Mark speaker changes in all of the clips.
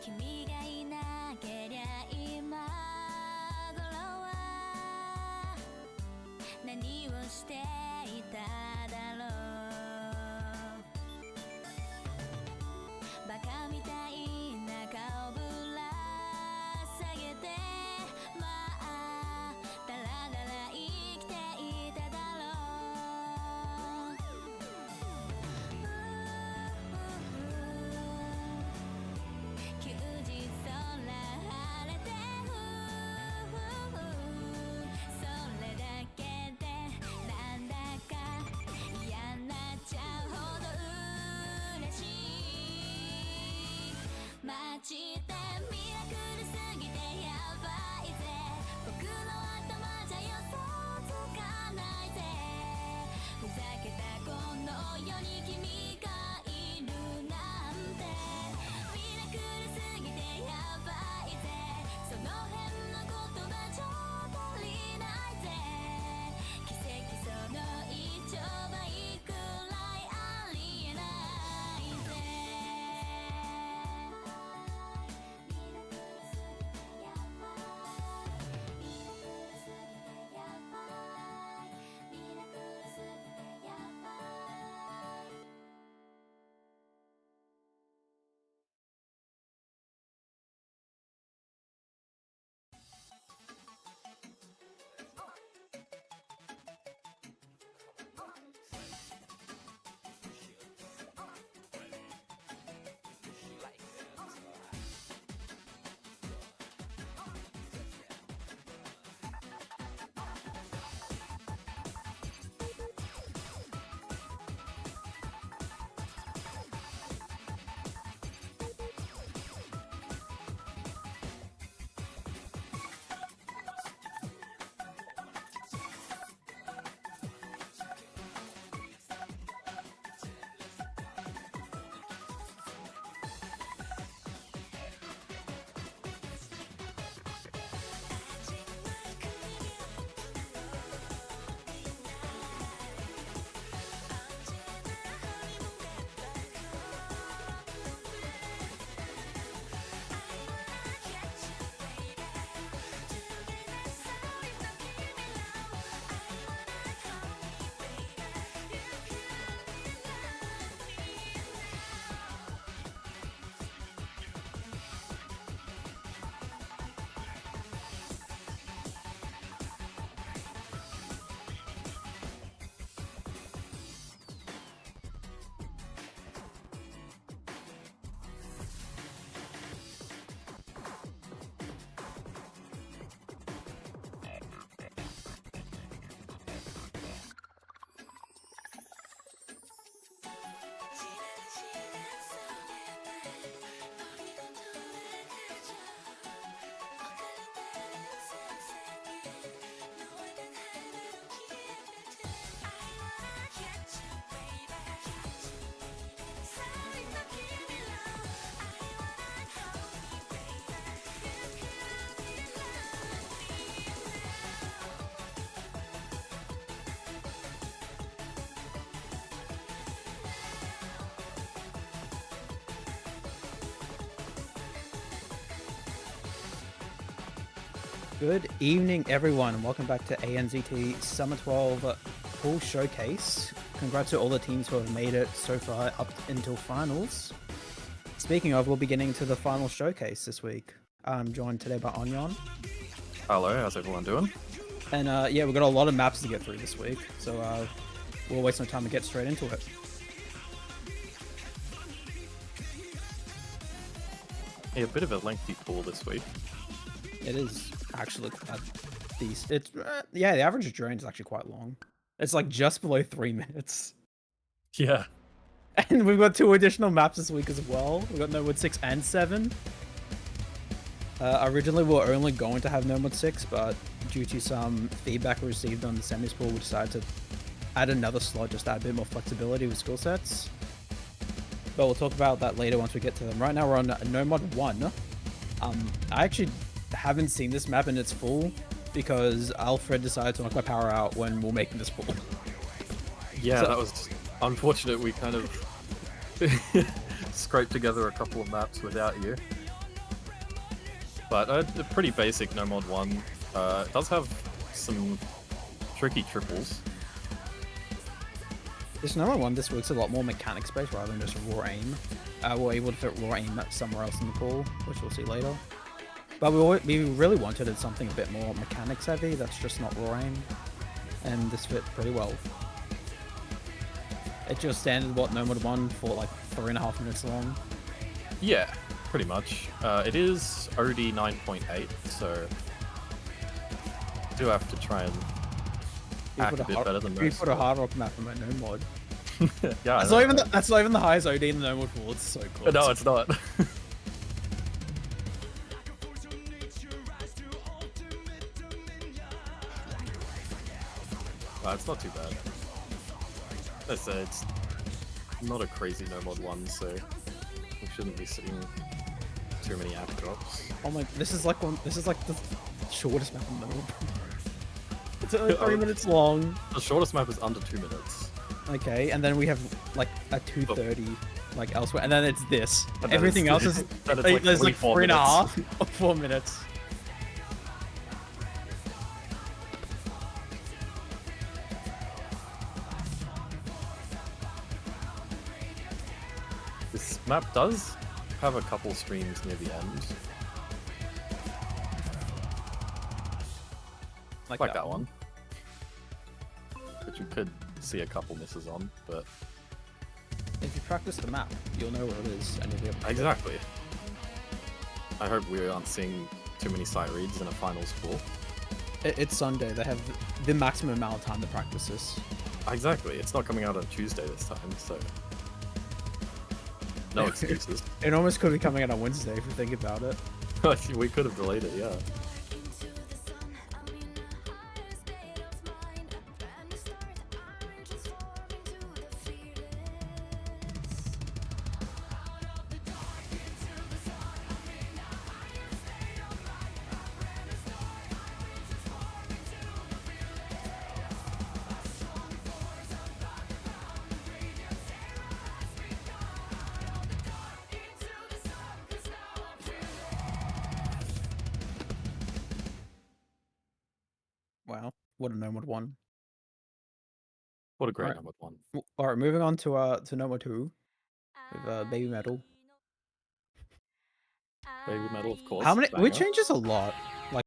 Speaker 1: 君がいなけりゃ今頃は何をしていただろう。バカみたいな顔ぶら下げてまあだらだら生きていただろう。休日空晴れてそれだけでなんだか嫌になっちゃうほど嬉しい。マジでミラクルすぎてやばいぜ。僕の頭じゃ予想つかないぜ。ふざけたこの世に君がいるなんて。ミラクルすぎてやばいぜ。その辺の言葉じゃ足りないぜ。奇跡その一兆倍くらいありえないぜ。ミラクルす
Speaker 2: Good evening, everyone, and welcome back to ANZT Summer 12 Pool Showcase. Congrats to all the teams who have made it so far up until finals. Speaking of, we'll be getting to the final showcase this week. I'm joined today by Onyon.
Speaker 3: Hello, how's everyone doing?
Speaker 2: And yeah, we've got a lot of maps to get through this week, so we'll waste no time and get straight into it.
Speaker 3: Yeah, a bit of a lengthy pool this week.
Speaker 2: It is actually decent. It's yeah, the average drain is actually quite long. It's like just below 3 minutes.
Speaker 3: Yeah.
Speaker 2: And we've got 2 additional maps this week as well. We've got Nomad 6 and 7. Originally, we were only going to have Nomad 6, but due to some feedback we received on the semis pool, we decided to add another slot just to add a bit more flexibility with skill sets. But we'll talk about that later once we get to them. Right now, we're on Nomad 1. I actually haven't seen this map in its full because Alfred decided to knock my power out when we were making this pool.
Speaker 3: Yeah, so that was unfortunate. We kind of scraped together a couple of maps without you. But a pretty basic Nomad 1. It does have some tricky triples.
Speaker 2: This Nomad 1 this week's a lot more mechanics based rather than just raw aim. We're able to fit raw aim somewhere else in the pool, which we'll see later. But we really wanted something a bit more mechanics heavy that's just not raw aim. And this fit pretty well. It just standard what Nomad 1 for like 3.5 minutes long.
Speaker 3: Yeah, pretty much. It is OD 9.8, so do have to try and act a bit better than most.
Speaker 2: We put a hard rock map on my Nomad.
Speaker 3: Yeah,
Speaker 2: that's not even the highest OD in the Nomad pool. It's so cool.
Speaker 3: No, it's not. It's not too bad. As I said, it's not a crazy Nomad 1, so we shouldn't be seeing too many app drops.
Speaker 2: Oh my! This is like the shortest map in the Nomad. It's only 3 minutes long.
Speaker 3: The shortest map is under 2 minutes.
Speaker 2: Okay, and then we have like a 2:30 like elsewhere, and then it's this.
Speaker 3: And
Speaker 2: everything else is
Speaker 3: like
Speaker 2: there's like 3.5 or 4 minutes.
Speaker 3: This map does have a couple streams near the end. Like that one. Which you could see a couple misses on, but...
Speaker 2: If you practice the map, you'll know where it is, and you'll be able to...
Speaker 3: Exactly. I hope we aren't seeing too many sight reads in a finals pool.
Speaker 2: It's Sunday, they have the maximum amount of time to practice this.
Speaker 3: Exactly, it's not coming out on Tuesday this time, so... No excuses.
Speaker 2: It almost could be coming out on Wednesday if you think about it.
Speaker 3: We could have delayed it, yeah.
Speaker 2: Wow, what a Nomad 1.
Speaker 3: What a great Nomad 1.
Speaker 2: Alright, moving on to Nomad 2 with Baby Metal.
Speaker 3: Baby Metal, of course.
Speaker 2: How many? We changed this a lot. Like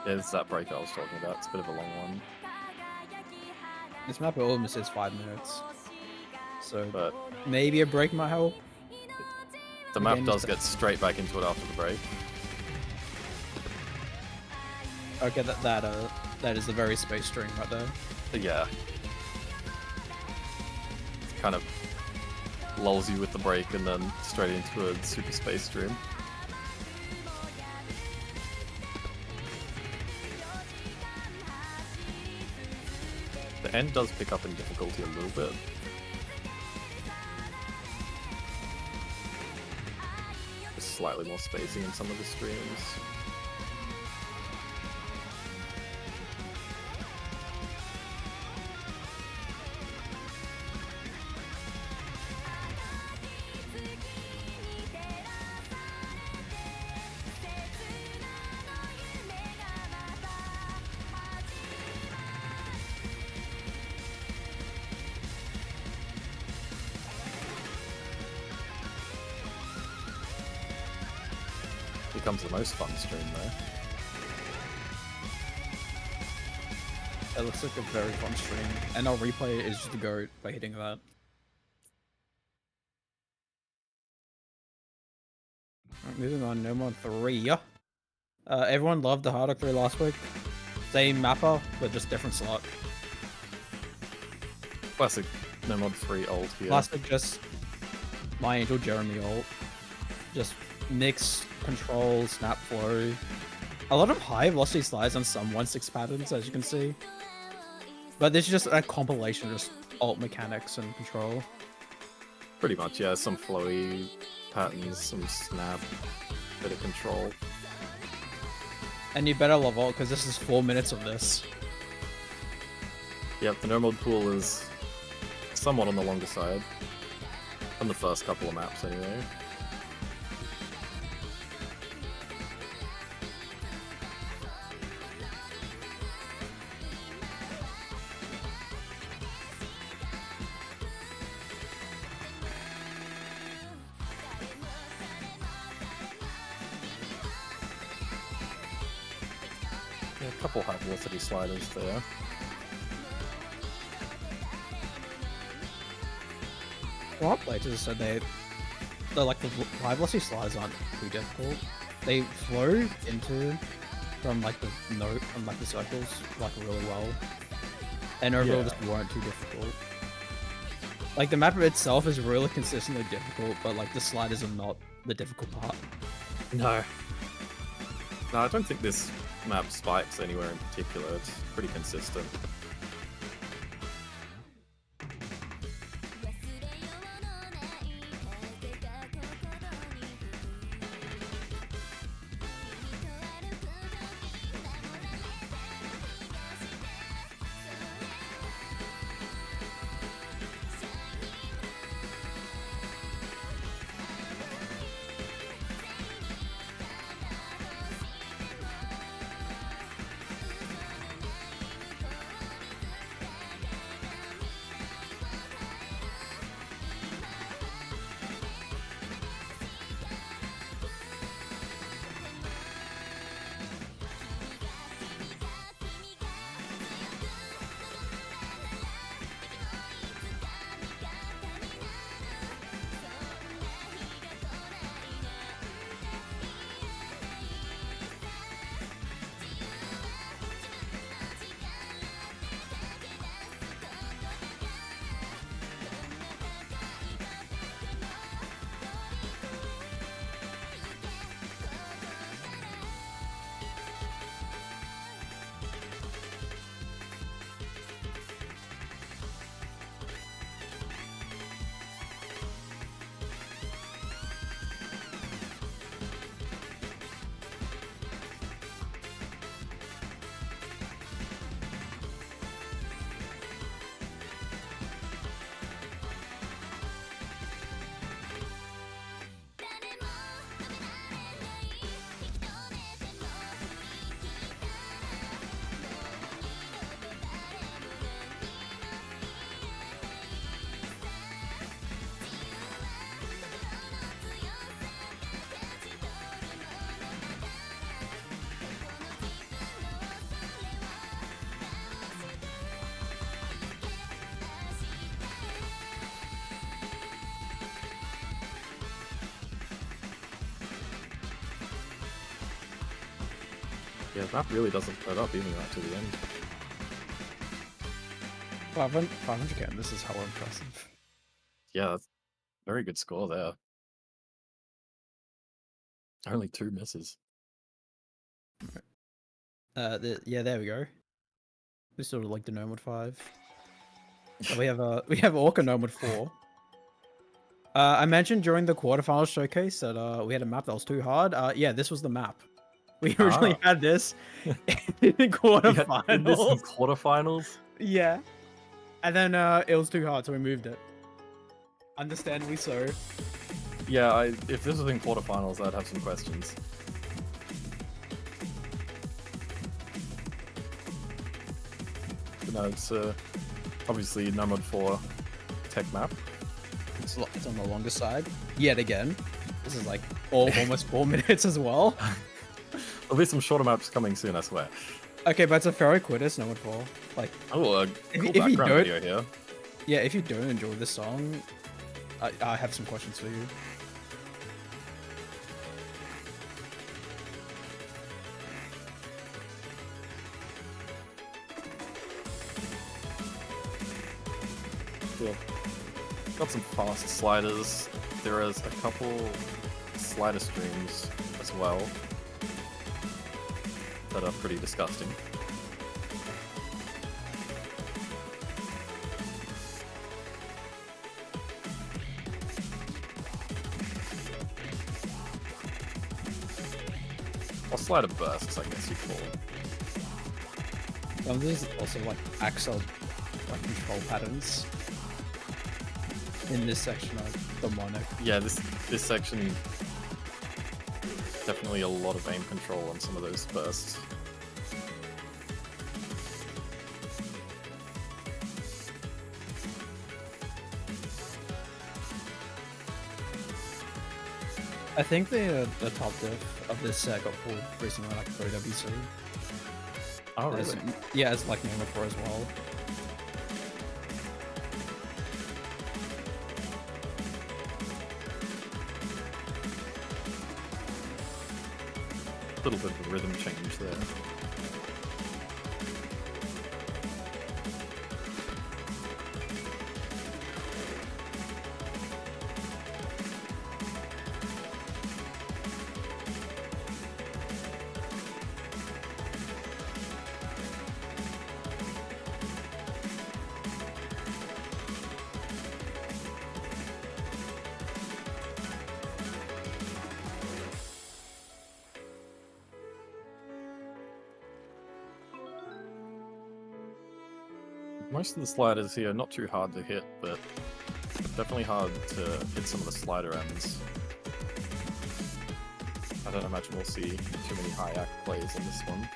Speaker 3: It's that break I was talking about. It's a bit of a long one.
Speaker 2: This map almost says 5 minutes. So
Speaker 3: But
Speaker 2: maybe a break might help.
Speaker 3: the map
Speaker 2: Again,
Speaker 3: does
Speaker 2: just-
Speaker 3: get straight back into it after the break.
Speaker 2: Okay, that is a very space stream right there.
Speaker 3: But yeah. Kind of lulls you with the break and then straight into a super space stream. The end does pick up in difficulty a little bit. Just slightly more spacing in some of the streams. Becomes the most fun stream though.
Speaker 2: It looks like a very fun stream. And our replay is just to go by hitting that. Alright, moving on, no more 3. Everyone loved the Hardock 3 last week. Same mapper, but just different slot.
Speaker 3: Classic Nomod 3 old here.
Speaker 2: Last week, just My Angel Jeremy ult. Just mix, control, snap flow. A lot of high velocity slides on some 1-6 patterns, as you can see. But this is just a compilation of just alt mechanics and control.
Speaker 3: Pretty much, yeah. Some flowy patterns, some snap, bit of control.
Speaker 2: And you better love alt, because this is 4 minutes of this.
Speaker 3: Yep, the Nomod pool is somewhat on the longer side. On the first couple of maps, anyway. Yeah, a couple high velocity sliders there.
Speaker 2: Well, players said they're like the high velocity sliders aren't too difficult. They flow into from like the circles like really well, and overall
Speaker 3: Yeah.
Speaker 2: just weren't too difficult. Like the map itself is really consistently difficult, but like the sliders are not the difficult part.
Speaker 3: No. No, I don't think this map spikes anywhere in particular. It's pretty consistent. Yeah, the map really doesn't let up even right to the end.
Speaker 2: 500 count. This is hella impressive.
Speaker 3: Yeah, that's very good score there. Only 2 misses.
Speaker 2: Yeah, there we go. We sort of like the Nomad 5. So we have Orca Nomad 4. I mentioned during the quarterfinals showcase that we had a map that was too hard. Yeah, this was the map. We originally had this in
Speaker 3: Did this in
Speaker 2: quarterfinals.
Speaker 3: quarterfinals?
Speaker 2: Yeah. And then it was too hard, so we moved it. Understandably so.
Speaker 3: Yeah, if this was in quarterfinals, I'd have some questions. But no, it's obviously Nomad 4 tech map.
Speaker 2: It's on the longer side. Yet again. This is like almost 4 minutes as well.
Speaker 3: There'll be some shorter maps coming soon, I swear.
Speaker 2: Okay, but it's a Ferro Quitters Nomad 4. Like,
Speaker 3: oh, cool
Speaker 2: if you
Speaker 3: background
Speaker 2: don't,
Speaker 3: video here.
Speaker 2: yeah, if you don't enjoy this song, I have some questions for you.
Speaker 3: Yeah. Got some fast sliders. There is a couple slider streams as well that are pretty disgusting. Or slider bursts, I guess you'd call them.
Speaker 2: There's also like axle like control patterns in this section of the Monarch.
Speaker 3: Yeah, this section, definitely a lot of aim control on some of those bursts.
Speaker 2: I think the top diff of this set got pulled recently, like for WC.
Speaker 3: Oh, really?
Speaker 2: Yeah, it's like Nomad 4 as well.
Speaker 3: A little bit of a rhythm change there. Most of the sliders here are not too hard to hit, but definitely hard to hit some of the slider ends. I don't imagine we'll see too many high act plays on this one.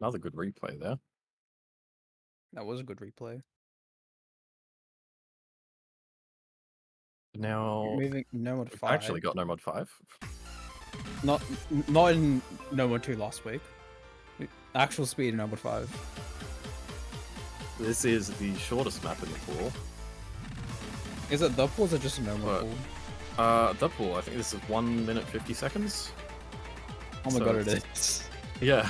Speaker 3: Another good replay there.
Speaker 2: That was a good replay.
Speaker 3: Now,
Speaker 2: Moving Nomad 5.
Speaker 3: I actually got Nomad 5.
Speaker 2: Not in Nomad 2 last week. Actual speed in Nomad 5.
Speaker 3: This is the shortest map in the pool.
Speaker 2: Is it the pool or just a Nomad pool?
Speaker 3: The pool, I think this is 1 minute 50 seconds.
Speaker 2: Oh my
Speaker 3: So
Speaker 2: god, it
Speaker 3: it's-
Speaker 2: is.
Speaker 3: Yeah,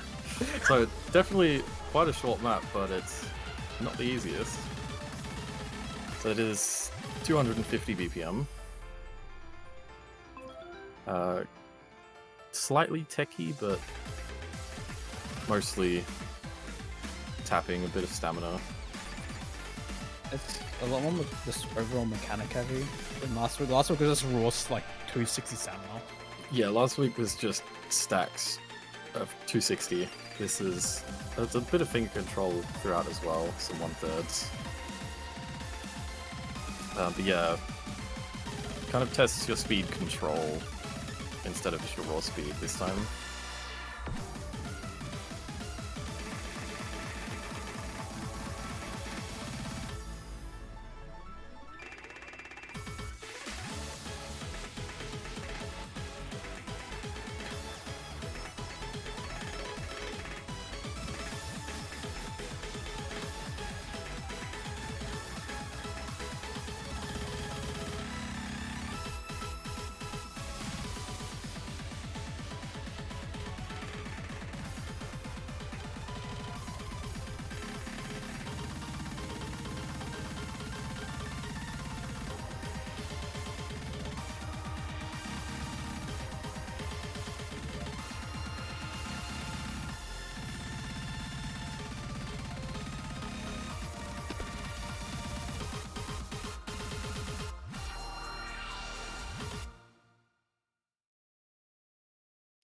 Speaker 3: so definitely quite a short map, but it's not the easiest. So it is 250 BPM. Slightly techy, but mostly tapping, a bit of stamina.
Speaker 2: It's a lot more just overall mechanic heavy than last week. Last week was just raw, like 260 stamina.
Speaker 3: Yeah, last week was just stacks of 260. This is there's a bit of finger control throughout as well, some 1/3s. But yeah, kind of tests your speed control instead of just your raw speed this time.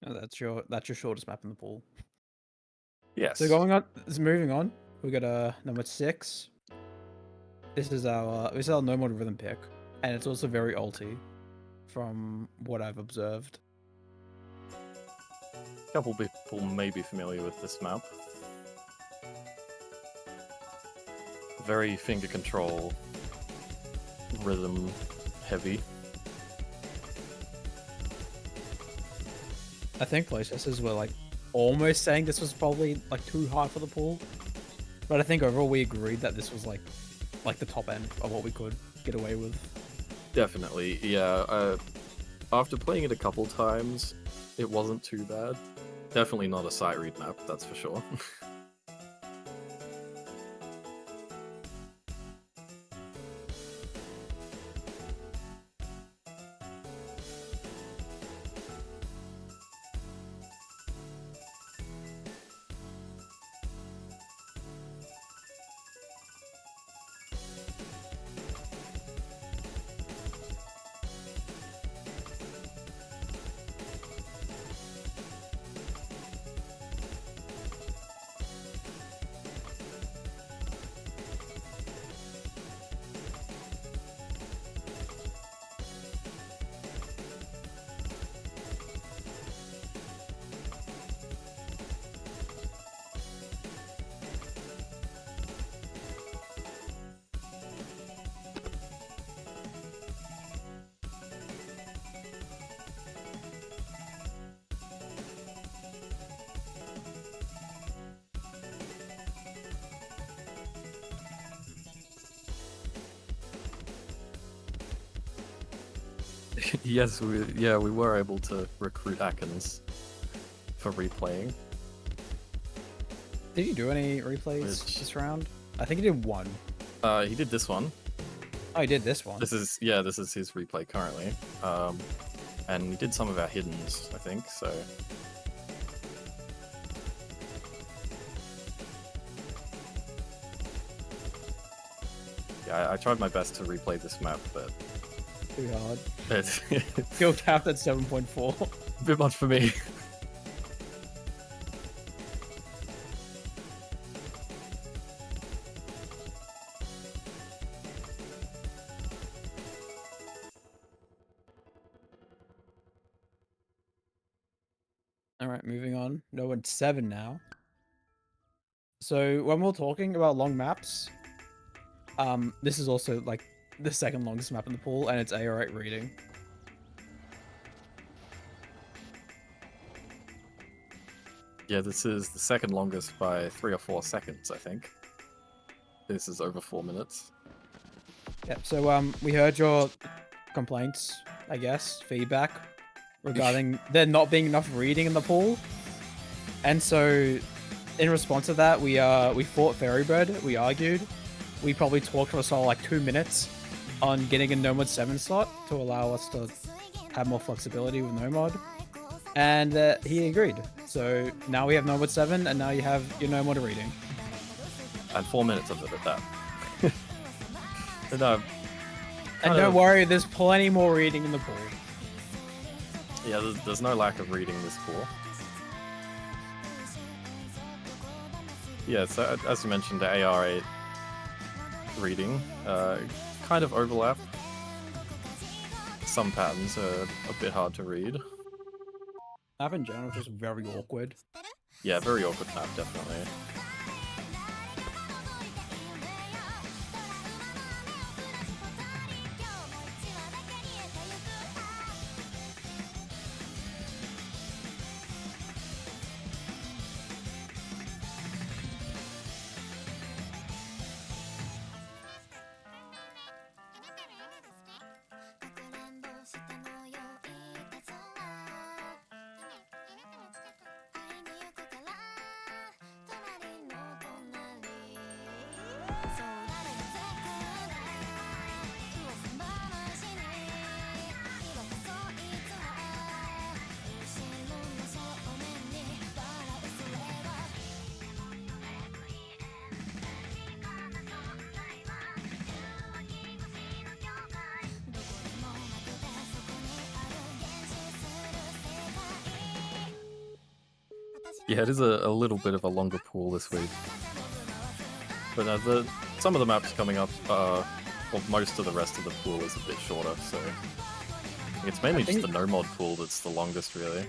Speaker 2: Oh, that's your shortest map in the pool.
Speaker 3: Yes.
Speaker 2: So moving on, we got number 6. This is our no mod rhythm pick, and it's also very ulty, from what I've observed.
Speaker 3: A couple people may be familiar with this map. Very finger control, rhythm heavy.
Speaker 2: I think playtesters were like almost saying this was probably like too hard for the pool, but I think overall we agreed that this was like the top end of what we could get away with.
Speaker 3: Definitely, yeah. After playing it a couple times, it wasn't too bad. Definitely not a sight read map, that's for sure. Yes, we were able to recruit Atkins for replaying.
Speaker 2: Did you do any replays this round? I think he did one.
Speaker 3: He did this one.
Speaker 2: Oh, he did this one.
Speaker 3: This is his replay currently. And he did some of our hiddens, I think, so. Yeah, I tried my best to replay this map, but
Speaker 2: Too hard.
Speaker 3: it's
Speaker 2: Skill capped at 7.4.
Speaker 3: a bit much for me.
Speaker 2: Alright, moving on. No one's 7 now. So when we're talking about long maps, this is also like the second longest map in the pool, and it's AO8 reading.
Speaker 3: Yeah, this is the second longest by 3 or 4 seconds, I think. This is over 4 minutes.
Speaker 2: Yeah, so we heard your complaints, I guess, feedback regarding there not being enough reading in the pool. And so in response to that, we fought Ferrybird, we argued. We probably talked for a solid like 2 minutes. on getting a no mod 7 slot to allow us to have more flexibility with no mod, and he agreed. So now we have no mod 7, and now you have your no mod reading.
Speaker 3: And 4 minutes of it at that. No,
Speaker 2: and don't worry, there's plenty more reading in the pool.
Speaker 3: Yeah, there's no lack of reading this pool. Yeah, so as you mentioned, the AR8 reading kind of overlap. Some patterns are a bit hard to read.
Speaker 2: Map in general is just very awkward.
Speaker 3: Yeah, very awkward map, definitely. Yeah, it is a little bit of a longer pool this week. But some of the maps coming up, well, most of the rest of the pool is a bit shorter, so... It's mainly just the no-mod pool that's the longest, really.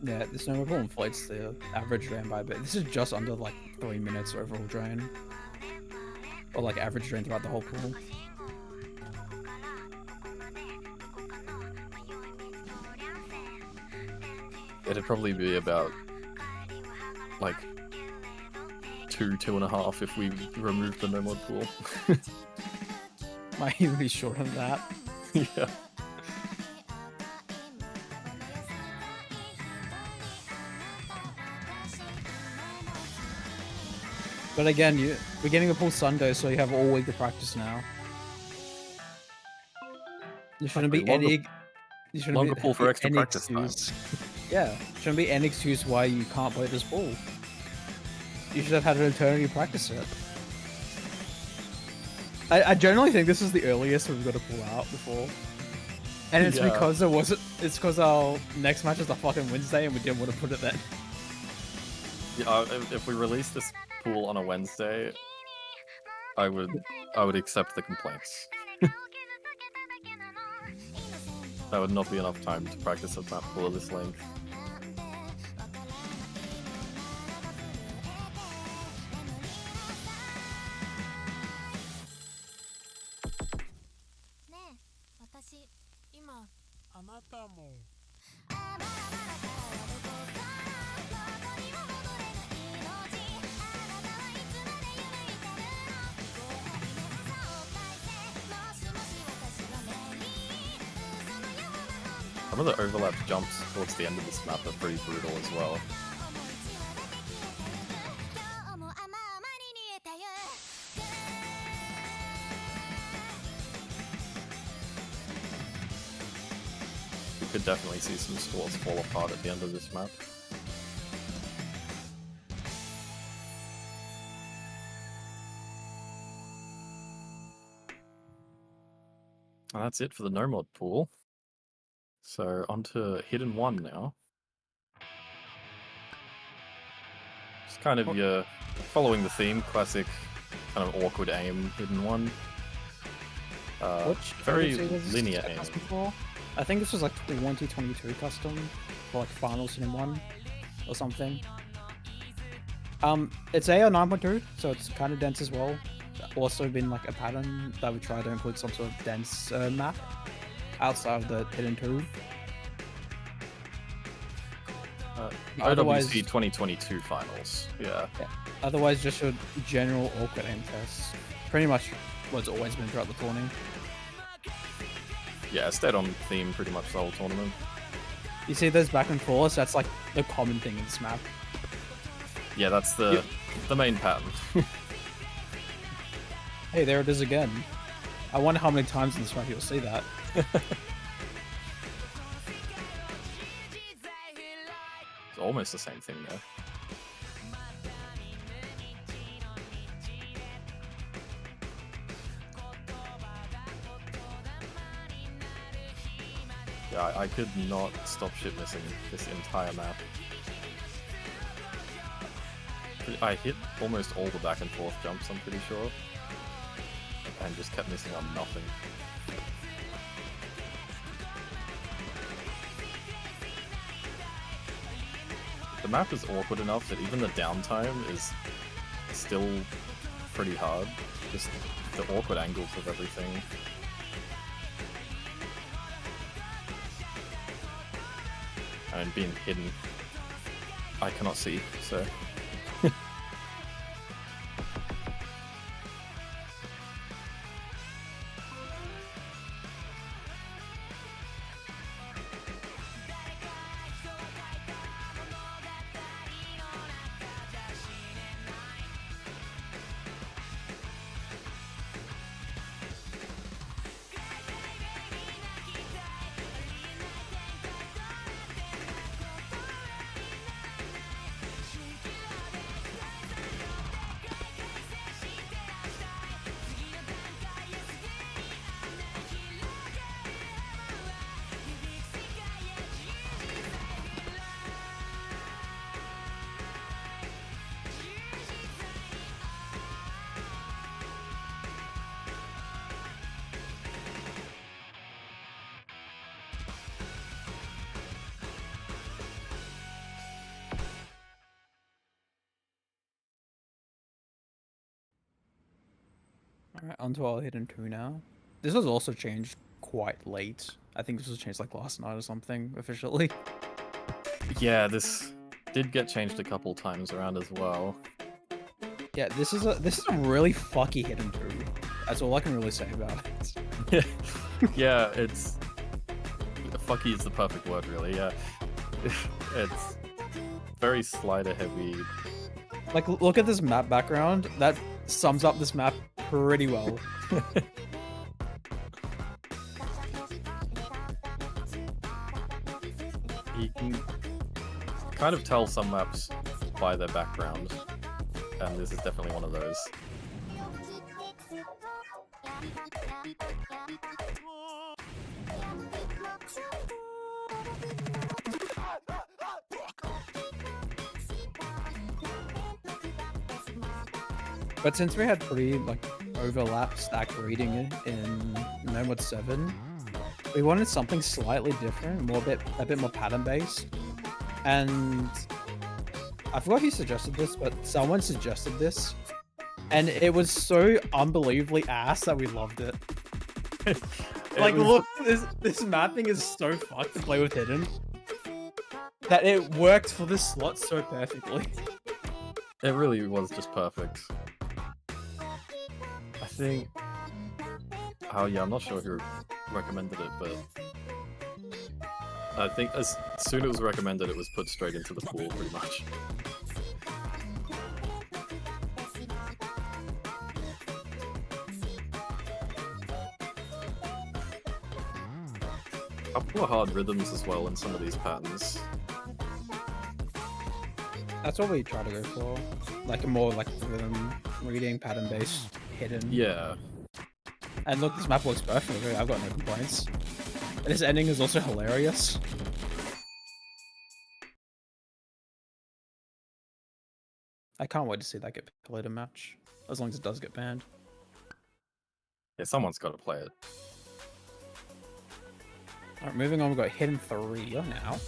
Speaker 2: Yeah, this no-mod pool inflates the average drain by a bit. This is just under, like, 3 minutes overall drain. Or, like, average drain throughout the whole pool.
Speaker 3: It'd probably be about... like 2.5 if we remove the no-mod pool.
Speaker 2: Might even be shorter than that.
Speaker 3: Yeah.
Speaker 2: But again, we're getting the pool Sunday, so you have all week to practice now. There shouldn't be any...
Speaker 3: Longer pool for extra practice time.
Speaker 2: Yeah, shouldn't be any excuse why you can't play this pool. You should have had an eternity to practice it. I generally think this is the earliest we've got to pull out before. And it's because there wasn't... It's because our next match is the fucking Wednesday and we didn't want to put it then.
Speaker 3: Yeah, if we release this pool on a Wednesday, I would accept the complaints. That would not be enough time to practice at that pool of this length. Some of the overlap jumps towards the end of this map are pretty brutal as well. You could definitely see some scores fall apart at the end of this map. And that's it for the no-mod pool. So onto Hidden 1 now. Just kind of your following the theme, classic kind of awkward aim Hidden 1. Very linear aim.
Speaker 2: I think this was like 2022 custom, or like finals Hidden 1 or something. It's AR 9.2, so it's kind of dense as well. Also been like a pattern that we try to include some sort of dense map outside of the Hidden 2.
Speaker 3: OWC 2022 finals, yeah.
Speaker 2: Otherwise, just your general awkward aim test. Pretty much what's always been throughout the tournament.
Speaker 3: Yeah, stayed on theme pretty much the whole tournament.
Speaker 2: You see those back and forths? That's like the common thing in this map.
Speaker 3: Yeah, that's the main pattern.
Speaker 2: Hey, there it is again. I wonder how many times in this map you'll see that.
Speaker 3: It's almost the same thing though. Yeah, I could not stop shit missing this entire map. I hit almost all the back and forth jumps, I'm pretty sure. And just kept missing on nothing. The map is awkward enough that even the downtime is still pretty hard. Just the awkward angles of everything. And being hidden, I cannot see, so...
Speaker 2: Alright, onto our hidden 2 now. This was also changed quite late. I think this was changed like last night or something, officially.
Speaker 3: Yeah, this did get changed a couple times around as well.
Speaker 2: Yeah, this is a really fucky hidden 2. That's all I can really say about it.
Speaker 3: Yeah, it's... Fucky is the perfect word, really, yeah. It's very slider heavy.
Speaker 2: Like, look at this map background. That sums up this map pretty well.
Speaker 3: You can kind of tell some maps by their background, and this is definitely one of those.
Speaker 2: But since we had pretty like overlap stack reading in Mode 7, we wanted something slightly different, a bit more pattern based. And I forgot who suggested this, but someone suggested this, and it was so unbelievably ass that we loved it. Like, look, this mapping is so fucked to play with hidden that it worked for this slot so perfectly.
Speaker 3: It really was just perfect. I think... Oh yeah, I'm not sure who recommended it, but... I think as soon as it was recommended, it was put straight into the pool, pretty much. A couple of hard rhythms as well in some of these patterns.
Speaker 2: That's what we try to go for. Like a more like rhythm reading, pattern based, hidden.
Speaker 3: Yeah.
Speaker 2: And look, this map works perfectly. I've got no complaints. And this ending is also hilarious. I can't wait to see that get played in match. As long as it does get banned.
Speaker 3: Yeah, someone's got to play it.
Speaker 2: Alright, moving on, we've got Hidden 3 now.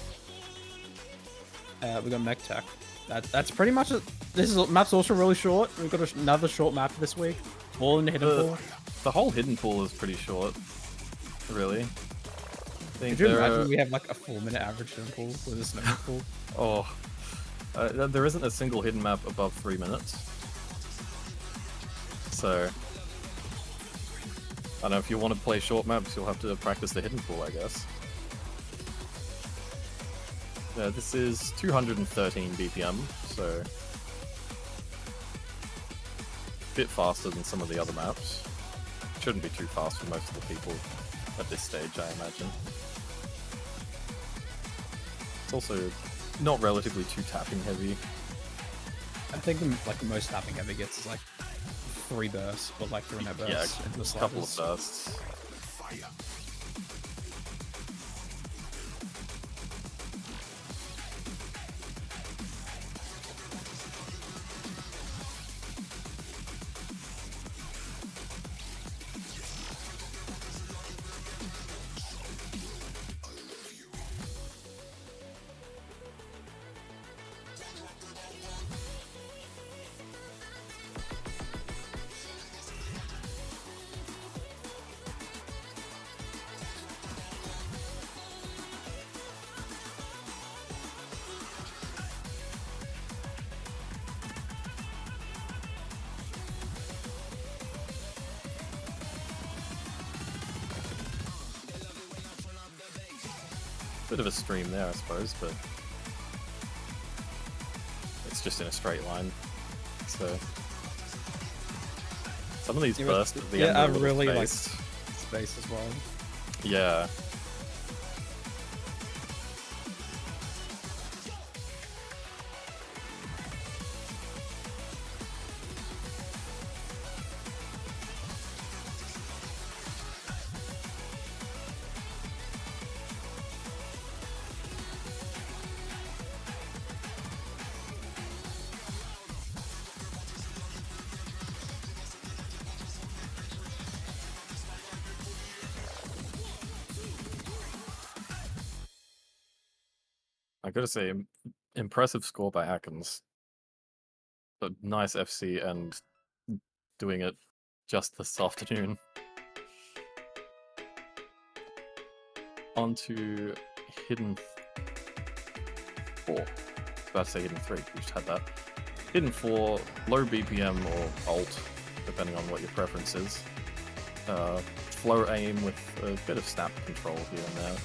Speaker 2: We got Mech Tech. That's pretty much it. Map's also really short. We've got another short map this week. All in the Hidden Pool.
Speaker 3: The whole Hidden Pool is pretty short, really.
Speaker 2: Could you imagine we have like a 4-minute average hidden pool with a snow pool?
Speaker 3: Oh. There isn't a single hidden map above 3 minutes. So... I don't know, if you want to play short maps, you'll have to practice the hidden pool, I guess. Yeah, this is 213 BPM, so... a bit faster than some of the other maps. shouldn't be too fast for most of the people at this stage, I imagine. It's also not relatively too tapping heavy.
Speaker 2: I think like the most tapping heavy gets is like 3 bursts, but like 3 net bursts.
Speaker 3: Yeah,
Speaker 2: into the
Speaker 3: a couple of
Speaker 2: sliders.
Speaker 3: bursts. Bit of a stream there, I suppose, but it's just in a straight line. So some of these bursts at the end are really
Speaker 2: like
Speaker 3: spaced.
Speaker 2: space as well.
Speaker 3: Yeah. I gotta say, impressive score by Atkins. But nice FC and doing it just this afternoon. On to Hidden 4. I was about to say Hidden 3, we just had that. Hidden 4, low BPM or alt, depending on what your preference is. Flow aim with a bit of snap control here and there.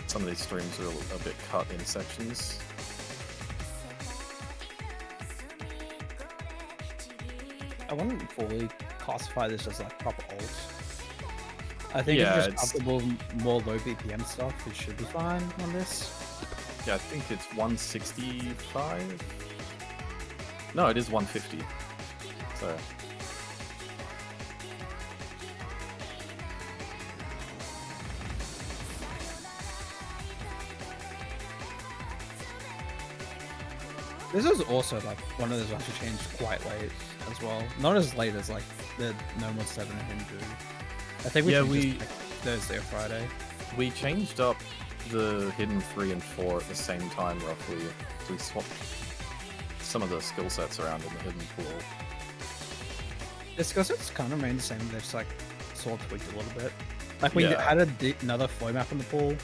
Speaker 3: Some of these streams are a bit cut in sections.
Speaker 2: I wouldn't fully classify this as like proper alt. I think
Speaker 3: Yeah,
Speaker 2: if you're
Speaker 3: it's-
Speaker 2: just comfortable with more low BPM stuff, it should be fine on this.
Speaker 3: Yeah, I think it's 165? No, it is 150. So...
Speaker 2: This is also like one of those ones that changed quite late as well. Not as late as like the No More 7 and Hindu. I think we
Speaker 3: Yeah,
Speaker 2: changed it, like, Thursday or Friday.
Speaker 3: We changed up the Hidden 3 and 4 at the same time, roughly. We swapped some of the skill sets around in the Hidden pool.
Speaker 2: The skill sets kind of remained the same, they just like sort of tweaked a little bit. Like we
Speaker 3: Yeah.
Speaker 2: had another flow map in the pool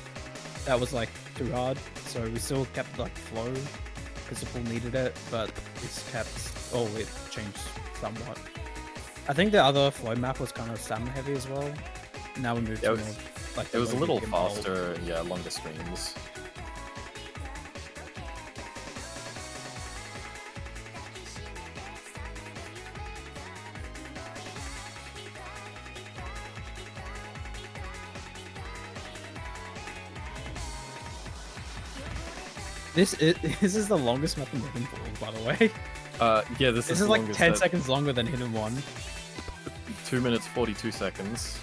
Speaker 2: that was like too hard, so we still kept like flow because the pool needed it, but it's kept, it changed somewhat. I think the other flow map was kind of stamina heavy as well. Now we moved
Speaker 3: Yeah,
Speaker 2: to more like
Speaker 3: It was a little
Speaker 2: BPM alt.
Speaker 3: faster and yeah, longer streams.
Speaker 2: This is the longest map in the Hidden pool, by the way.
Speaker 3: Yeah, this
Speaker 2: This
Speaker 3: is
Speaker 2: is like
Speaker 3: longest
Speaker 2: 10
Speaker 3: at
Speaker 2: seconds longer than Hidden 1.
Speaker 3: 2 minutes 42 seconds.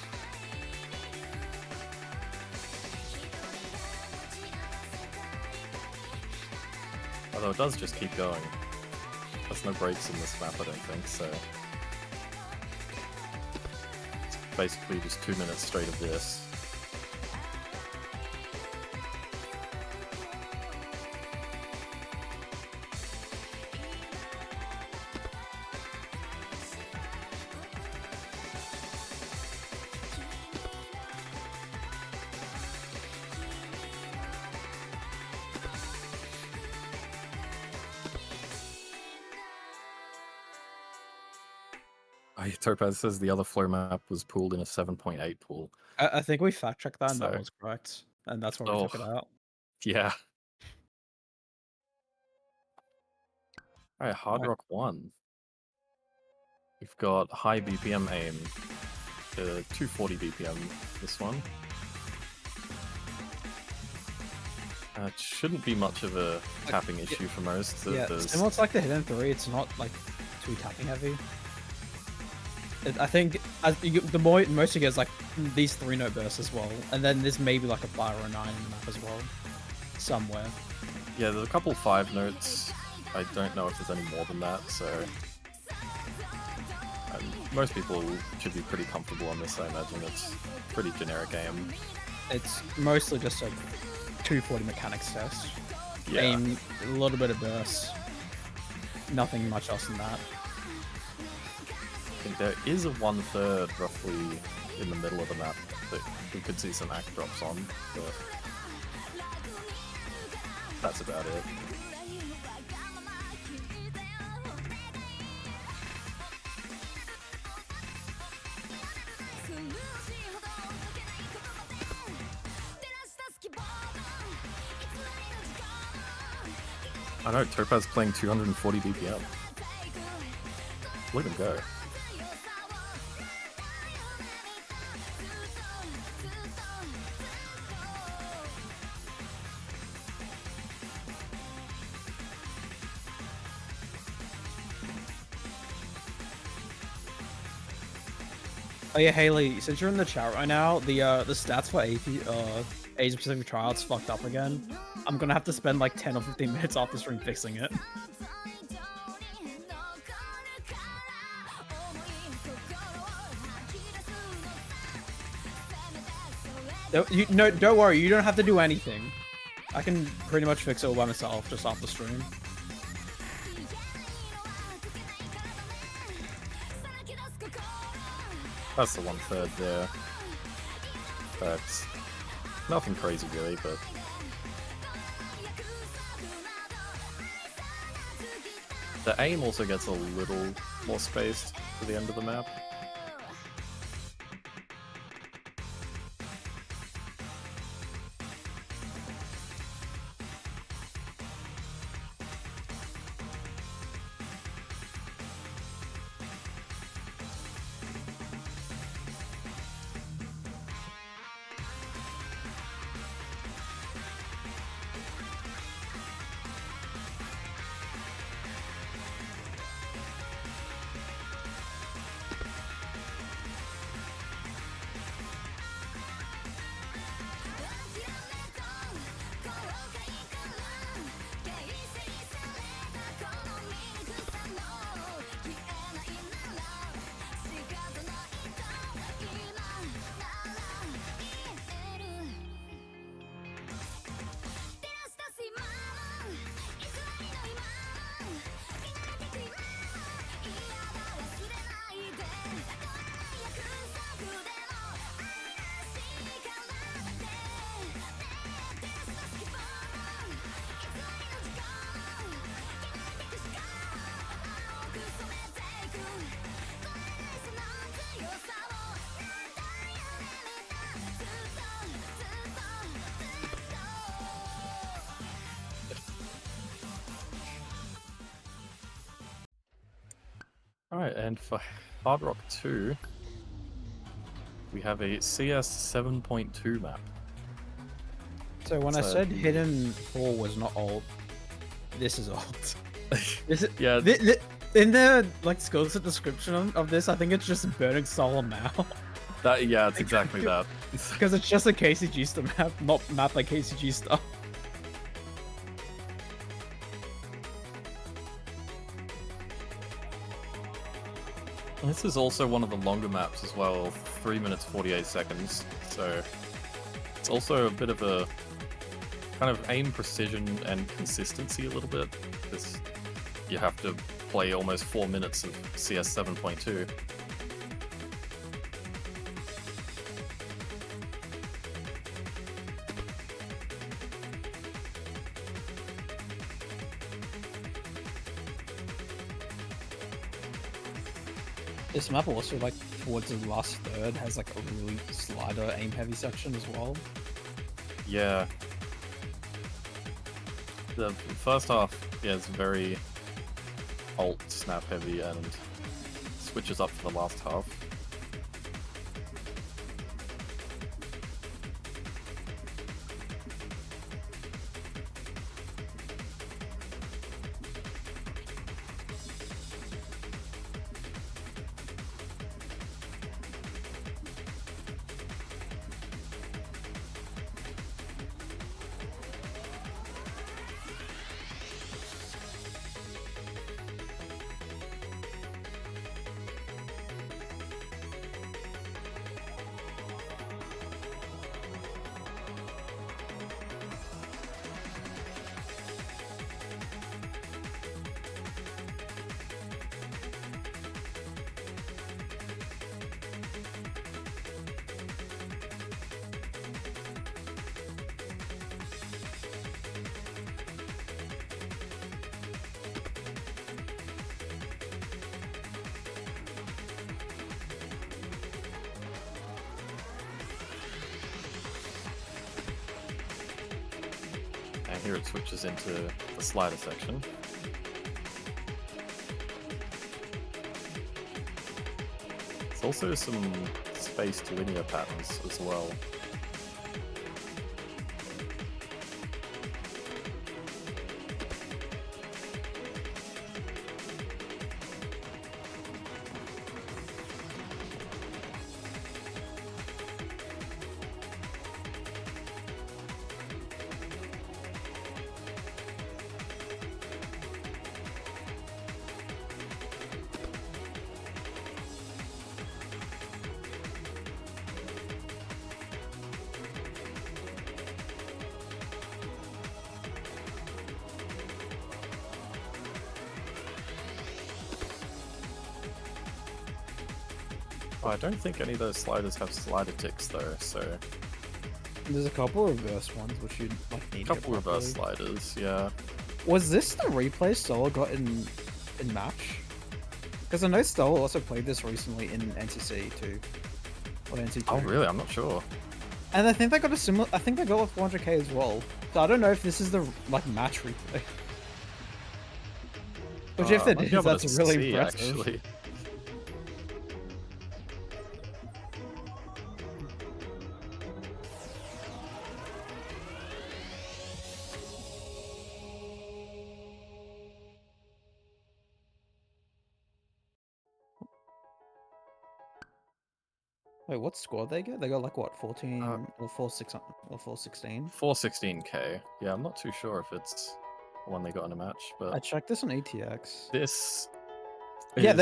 Speaker 3: Although it does just keep going. There's no breaks in this map, I don't think, so... It's basically just 2 minutes straight of this. Topaz says the other flow map was pooled in a 7.8 pool.
Speaker 2: I think we fact checked that and that
Speaker 3: So-
Speaker 2: was correct. And that's why we took it
Speaker 3: Oh.
Speaker 2: out.
Speaker 3: Yeah. Alright, Hard
Speaker 2: Alright.
Speaker 3: Rock 1. We've got high BPM aim, 240 BPM. This one. It shouldn't be much of a tapping issue for most.
Speaker 2: Yeah, similar to like the Hidden 3, it's not like too tapping heavy. I think the most you get is like these 3-note bursts as well, and then there's maybe like a 5 or a 9 in the map as well, somewhere.
Speaker 3: Yeah, there's a couple 5 notes. I don't know if there's any more than that, so most people should be pretty comfortable on this. I imagine it's pretty generic aim.
Speaker 2: It's mostly just a 240 mechanics test.
Speaker 3: Yeah.
Speaker 2: Aim, a little bit of burst, nothing much else than that.
Speaker 3: I think there is a 1/3 roughly in the middle of the map that we could see some act drops on, but that's about it. I know, Topaz playing 240 BPM. Let him go.
Speaker 2: Oh yeah, Haley, since you're in the chat right now, the stats for Asia Pacific tryouts fucked up again. I'm gonna have to spend like 10 or 15 minutes off the stream fixing it. Don't worry, you don't have to do anything. I can pretty much fix it all by myself just off the stream.
Speaker 3: That's the 1/3 there. That's nothing crazy really, but the aim also gets a little more spaced to the end of the map. Alright, and for Hard Rock 2, we have a CS 7.2 map.
Speaker 2: So when I said Hidden 4 was not old, this is old. This is,
Speaker 3: yeah.
Speaker 2: In the like skill set description of this, I think it's just Burning Soul now.
Speaker 3: Yeah, it's exactly that.
Speaker 2: Because it's just a KCG stuff map, not map like KCG stuff.
Speaker 3: This is also one of the longer maps as well, 3 minutes 48 seconds, so it's also a bit of a kind of aim precision and consistency a little bit, because you have to play almost 4 minutes of CS 7.2.
Speaker 2: This map also, like, towards the last third, has, like, a really slider aim-heavy section as well.
Speaker 3: Yeah. The first half, yeah, it's very alt snap-heavy, and it's switches up for the last half. And here it switches into the slider section. There's also some spaced linear patterns as well. Oh, I don't think any of those sliders have slider ticks though, so...
Speaker 2: There's a couple reverse ones which you like need.
Speaker 3: A couple reverse sliders, yeah.
Speaker 2: Was this the replay Stola got in match? Because I know Stola also played this recently in NCC too. Or NCC2.
Speaker 3: Oh really? I'm not sure.
Speaker 2: And I think they got a similar. I think they got a 400k as well. So I don't know if this is the like match replay. Which if it is, that's really impressive.
Speaker 3: Actually.
Speaker 2: Wait, what score they get? They got like what, 14 or 4-6 or 416?
Speaker 3: 416k. Yeah, I'm not too sure if it's the one they got in a match, but
Speaker 2: I checked this on ETX.
Speaker 3: this.
Speaker 2: Yeah,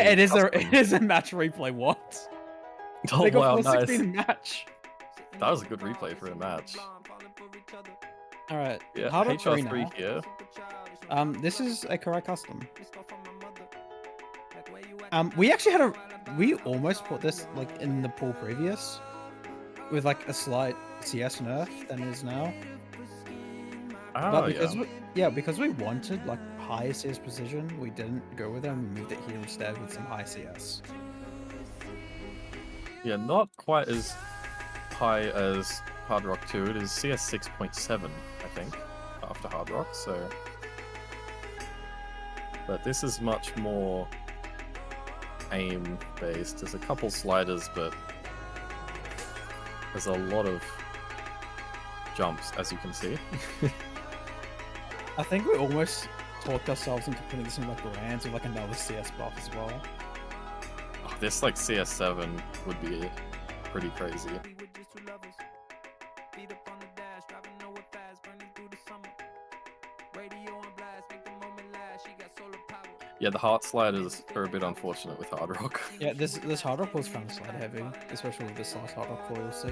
Speaker 2: it is
Speaker 3: custom.
Speaker 2: it is a match replay. What?
Speaker 3: Oh
Speaker 2: they got
Speaker 3: wow,
Speaker 2: 416
Speaker 3: nice.
Speaker 2: match.
Speaker 3: That was a good replay for a match.
Speaker 2: All right.
Speaker 3: Yeah,
Speaker 2: Hard Rock 3
Speaker 3: HR3
Speaker 2: now.
Speaker 3: here.
Speaker 2: This is a correct custom. We actually had we almost put this like in the pool previous, with like a slight CS nerf than it is now.
Speaker 3: Oh,
Speaker 2: But because because we wanted like higher CS precision, we didn't go with them. We moved it here instead with some high CS.
Speaker 3: Yeah, not quite as high as Hard Rock 2. It is CS 6.7, I think, after Hard Rock. So, but this is much more aim based. There's a couple sliders, but there's a lot of jumps, as you can see.
Speaker 2: I think we almost talked ourselves into putting this in like Rams with like another CS buff as well.
Speaker 3: Oh, this like CS7 would be pretty crazy. Yeah, the heart sliders are a bit unfortunate with Hard Rock.
Speaker 2: Yeah, this Hard Rock was kind of slide heavy, especially with this last Hard Rock floor you'll see.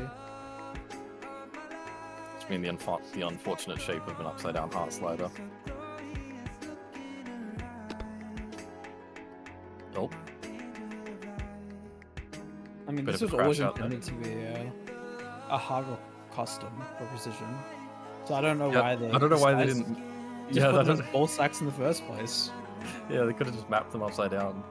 Speaker 3: Which means the unfortunate shape of an upside down heart slider. Oh.
Speaker 2: I mean,
Speaker 3: Bit
Speaker 2: this
Speaker 3: of
Speaker 2: was
Speaker 3: a crash
Speaker 2: always
Speaker 3: out there.
Speaker 2: intended to be a Hard Rock custom for precision. So I don't know
Speaker 3: Yeah,
Speaker 2: why they.
Speaker 3: I don't know why they
Speaker 2: decided
Speaker 3: didn't.
Speaker 2: Just
Speaker 3: Yeah,
Speaker 2: put
Speaker 3: that
Speaker 2: those ball sacks in the first place.
Speaker 3: yeah, they could have just mapped them upside down.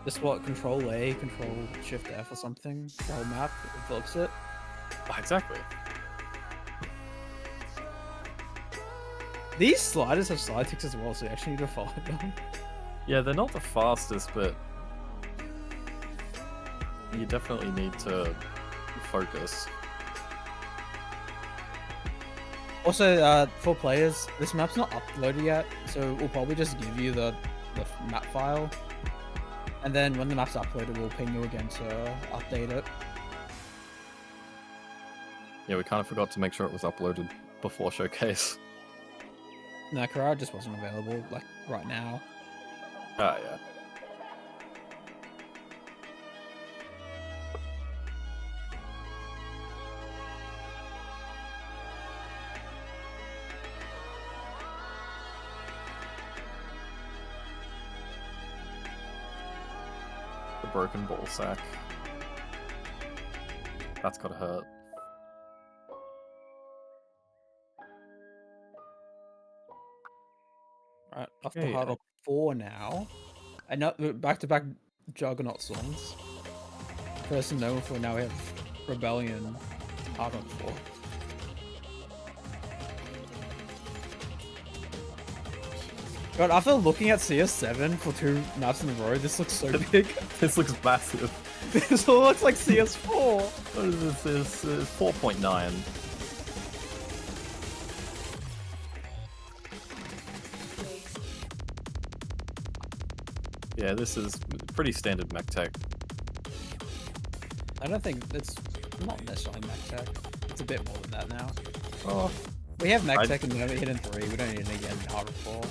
Speaker 2: Just what? Control A, Control Shift F or something. The whole map, it flips it.
Speaker 3: Oh, exactly.
Speaker 2: These sliders have slide ticks as well, so you actually need to follow them.
Speaker 3: Yeah, they're not the fastest, but you definitely need to focus.
Speaker 2: Also, for players, this map's not uploaded yet, so we'll probably just give you the map file, and then when the map's uploaded, we'll ping you again to update it.
Speaker 3: Yeah, we kind of forgot to make sure it was uploaded before showcase.
Speaker 2: No, Karara just wasn't available, like, right now.
Speaker 3: Ah, yeah. The broken ball sack. That's gotta hurt.
Speaker 2: Alright, off to
Speaker 3: Okay,
Speaker 2: Hard Rock 4 now. And now, back-to-back Juggernaut songs. First and known for now we have Rebellion, Hard Rock 4. God, after looking at CS7 for 2 maps in a row, this looks so big.
Speaker 3: This looks massive.
Speaker 2: This all looks like CS4.
Speaker 3: What is this? This is 4.9. Yeah, this is pretty standard mech tech.
Speaker 2: I don't think it's not necessarily mech tech. It's a bit more than that now.
Speaker 3: Oh,
Speaker 2: We have mech tech and we have it hidden 3. We don't need to get in Hard Rock 4.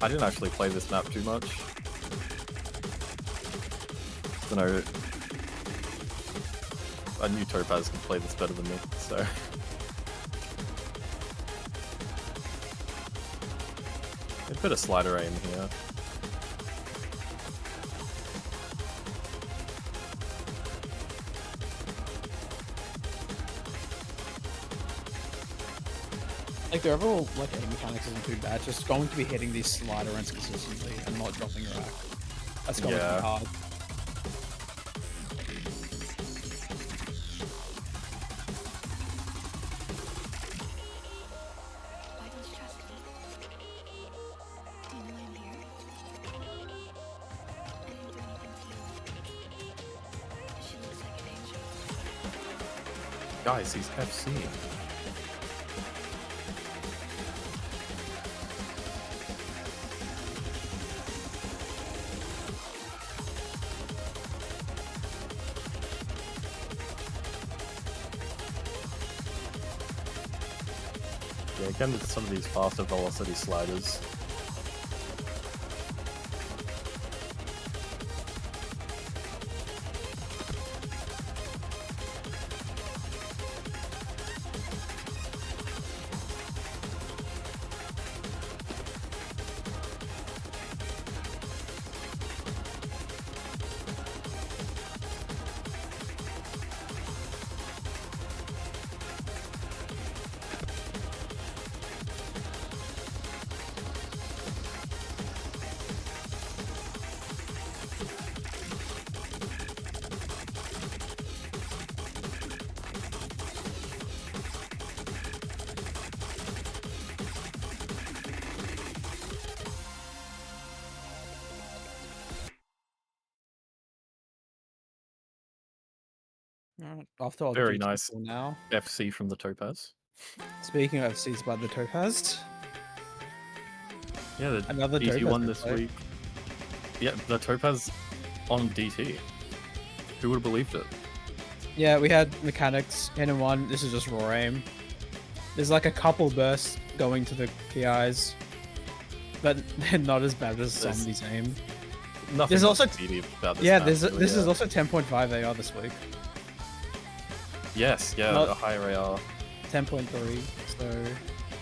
Speaker 3: I didn't actually play this map too much. Don't know. I knew Topaz could play this better than me, so. A bit of slider aim here.
Speaker 2: Like the overall aim mechanics isn't too bad. Just going to be hitting these slider ends consistently and not dropping your rack. That's going to be hard.
Speaker 3: Guys, he's FC. Yeah, again with some of these faster velocity sliders.
Speaker 2: After all
Speaker 3: Very
Speaker 2: GT
Speaker 3: nice
Speaker 2: now.
Speaker 3: FC from the Topaz.
Speaker 2: Speaking of FCs by the Topaz.
Speaker 3: Yeah, the
Speaker 2: Another
Speaker 3: DT
Speaker 2: Topaz
Speaker 3: won this
Speaker 2: play.
Speaker 3: week. Yeah, the Topaz on DT. Who would have believed it?
Speaker 2: Yeah, we had mechanics, hidden 1. This is just raw aim. There's like a couple bursts going to the PIs, but they're not as bad as somebody's aim.
Speaker 3: Nothing
Speaker 2: There's also
Speaker 3: speedy about this
Speaker 2: yeah,
Speaker 3: map,
Speaker 2: this
Speaker 3: really,
Speaker 2: is also 10.5 AR this week.
Speaker 3: Yes, yeah,
Speaker 2: Not-
Speaker 3: a higher AR.
Speaker 2: 10.3. So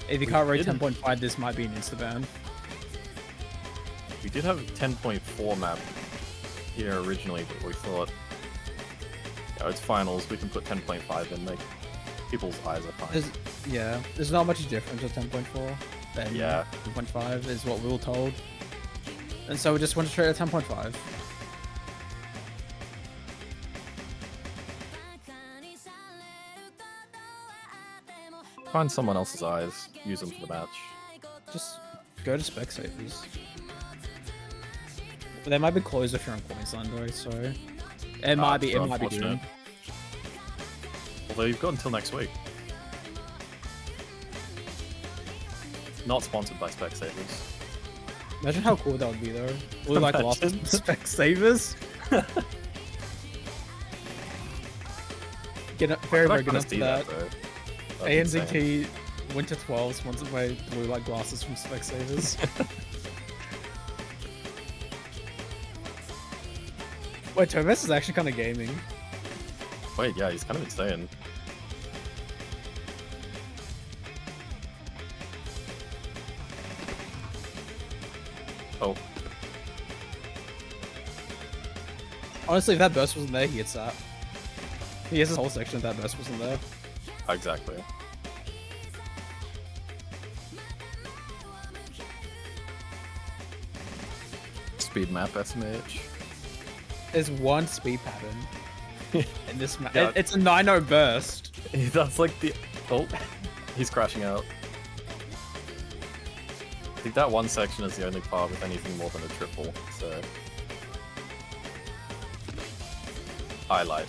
Speaker 2: if you can't rate
Speaker 3: didn't-
Speaker 2: 10.5, this might be an insta ban.
Speaker 3: We did have a 10.4 map here originally, but we thought, you know, it's finals, we can put 10.5 in, like, people's eyes are fine.
Speaker 2: There's not much difference with 10.4 than
Speaker 3: Yeah.
Speaker 2: 10.5 is what we were told. And so we just went straight to 10.5.
Speaker 3: Find someone else's eyes, use them for the match.
Speaker 2: Just go to Specsavers. But they might be closed if you're in Queensland though, so it might be
Speaker 3: unfortunate.
Speaker 2: doomed.
Speaker 3: Although you've got until next week. Not sponsored by Specsavers.
Speaker 2: Imagine how cool that would be though. Or like lost Specsavers. Very good enough for that. ANZT Winter 12 sponsored by blue light glasses from Specsavers. Wait, Tomes is actually kind of gaming.
Speaker 3: Wait, yeah, he's kind of insane. Oh.
Speaker 2: Honestly, if that burst wasn't there, he hits that. He has this whole section if that burst wasn't there.
Speaker 3: Exactly. Speed map SMH.
Speaker 2: There's one speed pattern in this map.
Speaker 3: Yeah.
Speaker 2: It's a 9-0 burst.
Speaker 3: That's like the... Oh, he's crashing out. I think that one section is the only part with anything more than a triple, so... Highlight.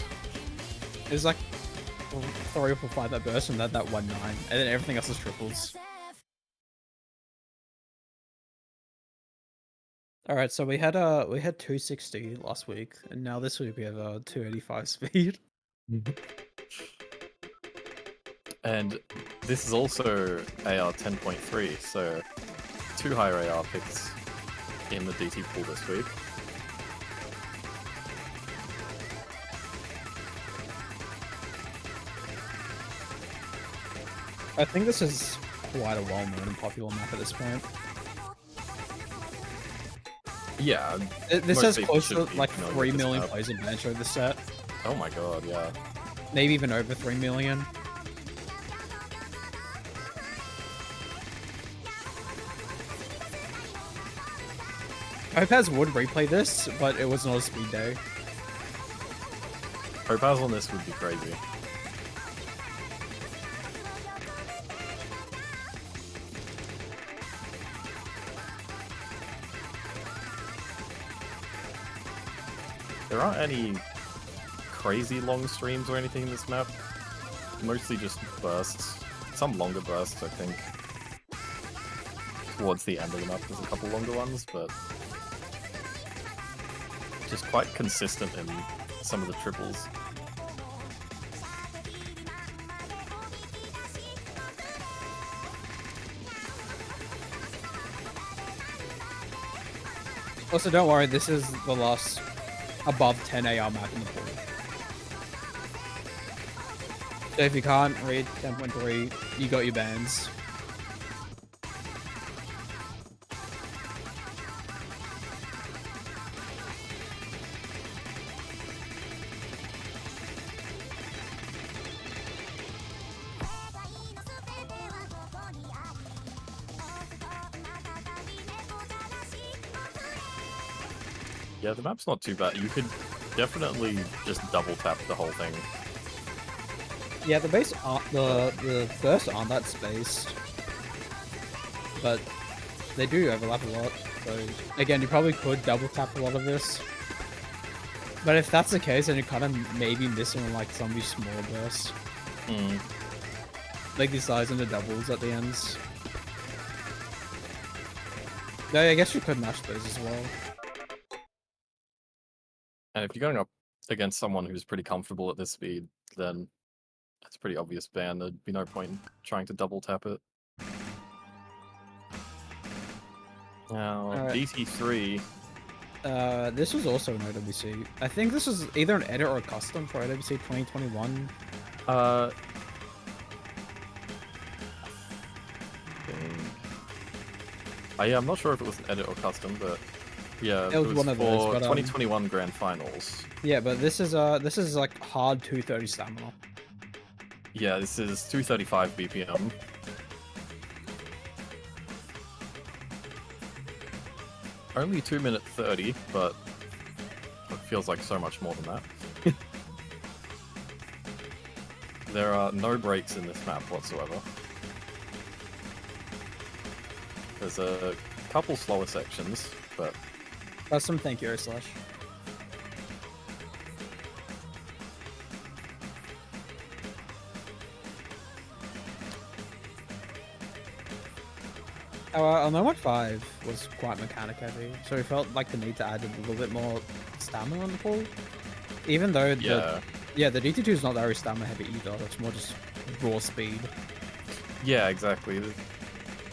Speaker 2: There's like 3 or 5 that burst and that 1-9, and then everything else is triples. Alright, so we had 260 last week, and now this week we have 285 speed.
Speaker 3: And this is also AR 10.3, so 2 higher AR picks in the DT pool this week.
Speaker 2: I think this is quite a well-known and popular map at this point.
Speaker 3: Yeah.
Speaker 2: This
Speaker 3: most
Speaker 2: has
Speaker 3: people
Speaker 2: close
Speaker 3: should
Speaker 2: to
Speaker 3: be
Speaker 2: like
Speaker 3: familiar
Speaker 2: 3
Speaker 3: with this
Speaker 2: million
Speaker 3: map.
Speaker 2: plays advantage over the set.
Speaker 3: Oh my god, yeah.
Speaker 2: Maybe even over 3 million. Opaz would replay this, but it was not a speed day.
Speaker 3: Opaz on this would be crazy. There aren't any crazy long streams or anything in this map. Mostly just bursts. Some longer bursts, I think. Towards the end of the map, there's a couple longer ones, but just quite consistent in some of the triples.
Speaker 2: Also, don't worry, this is the last above 10 AR map in the pool. So if you can't read 10.3, you got your bans.
Speaker 3: Yeah, the map's not too bad. You could definitely just double tap the whole thing.
Speaker 2: Yeah, the base aren't, the bursts aren't that spaced, but they do overlap a lot. So again, you probably could double tap a lot of this. But if that's the case, then you're kind of maybe missing like some of these smaller bursts. Like these size into doubles at the ends. Yeah, I guess you could mash those as well.
Speaker 3: And if you're going up against someone who's pretty comfortable at this speed, then it's a pretty obvious ban. There'd be no point in trying to double tap it. Now,
Speaker 2: Alright.
Speaker 3: DT3.
Speaker 2: This was also an OWC. I think this is either an edit or a custom for OWC 2021.
Speaker 3: Yeah, I'm not sure if it was an edit or custom, but yeah,
Speaker 2: It was one of those,
Speaker 3: for
Speaker 2: but,
Speaker 3: 2021 Grand Finals.
Speaker 2: Yeah, but this is like hard 230 stamina.
Speaker 3: Yeah, this is 235 BPM. Only 2 minute 30, but it feels like so much more than that. There are no breaks in this map whatsoever. There's a couple slower sections, but
Speaker 2: Custom, thank you, Slash. Our No 5 was quite mechanic heavy, so we felt like the need to add a little bit more stamina on the pool. Even though the DT2 is not very stamina heavy either, it's more just raw speed.
Speaker 3: Yeah, exactly.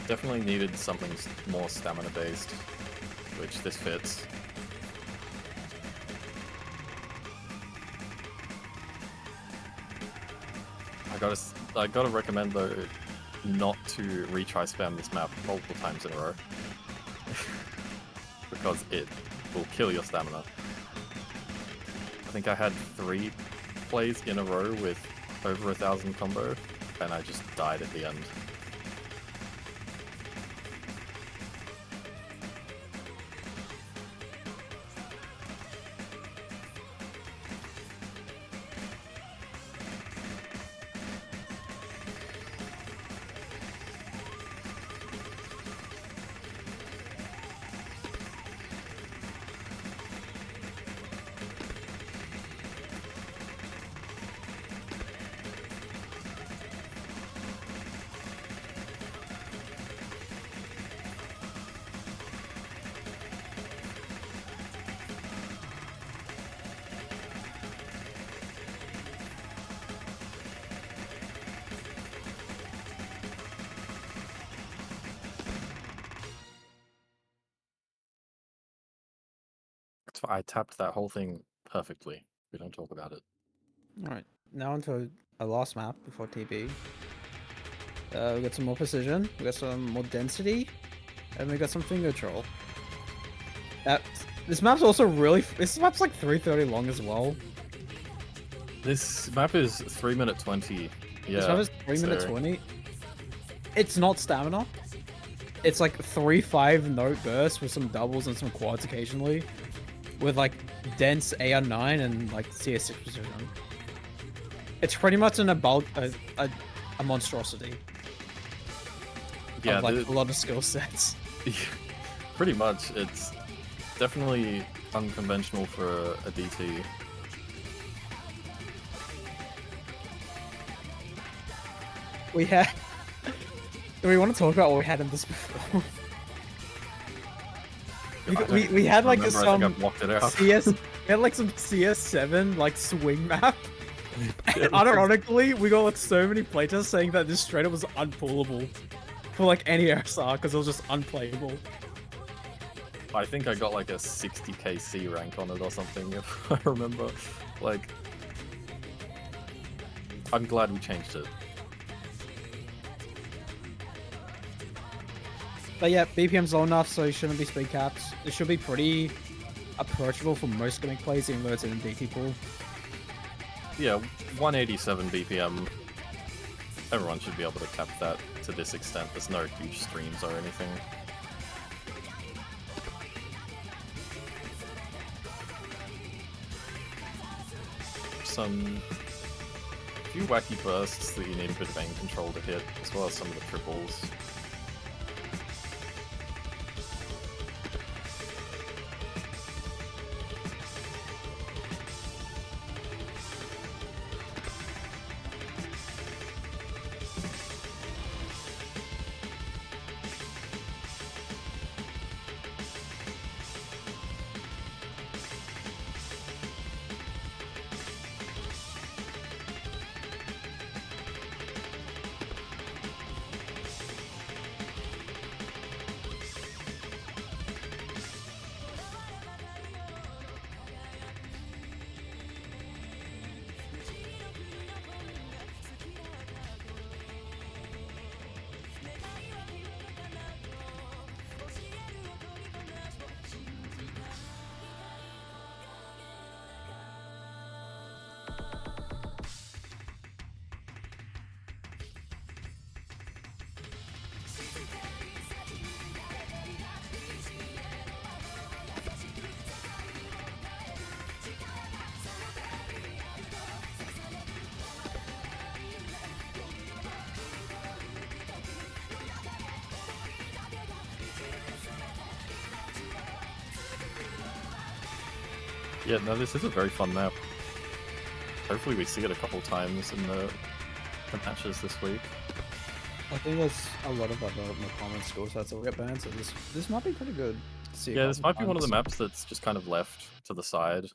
Speaker 3: Definitely needed something more stamina based, which this fits. I gotta recommend though not to retry spam this map multiple times in a row because it will kill your stamina. I think I had 3 plays in a row with over 1,000 combo, and I just died at the end. I tapped that whole thing perfectly. We don't talk about it.
Speaker 2: Alright, now onto a last map before TB. We got some more precision, we got some more density, and we got some finger control. This map's also this map's like 3:30 long as well.
Speaker 3: This map is 3:20. Yeah.
Speaker 2: This map is 3:20. 20. It's not stamina. It's like 3-5 note bursts with some doubles and some quads occasionally. With like dense AR9 and like CS6 precision. It's pretty much a monstrosity.
Speaker 3: Yeah,
Speaker 2: of, like a lot of skill sets.
Speaker 3: Pretty much. It's definitely unconventional for a DT.
Speaker 2: Do we want to talk about what we had in this before? we had like some CS. We had like some CS7 like swing map. And ironically, we got like so many playtests saying that this straight up was unpullable for like any SR because it was just unplayable.
Speaker 3: I think I got like a 60k C rank on it or something, if I remember. Like, I'm glad we changed it.
Speaker 2: But yeah, BPM's low enough, so it shouldn't be speed caps. It should be pretty approachable for most gimmick plays, even though it's in a DT pool.
Speaker 3: Yeah, 187 BPM. Everyone should be able to cap that to this extent. There's no huge streams or anything. Some few wacky bursts that you need a bit of aim control to hit, as well as some of the triples. Yeah, no, this is a very fun map. Hopefully we see it a couple times in the matches this week.
Speaker 2: I think there's a lot of other more common skill sets that will get banned, so this might be pretty good. To see a
Speaker 3: Yeah, this
Speaker 2: couple
Speaker 3: might be one of the
Speaker 2: times.
Speaker 3: maps that's just kind of left to the side.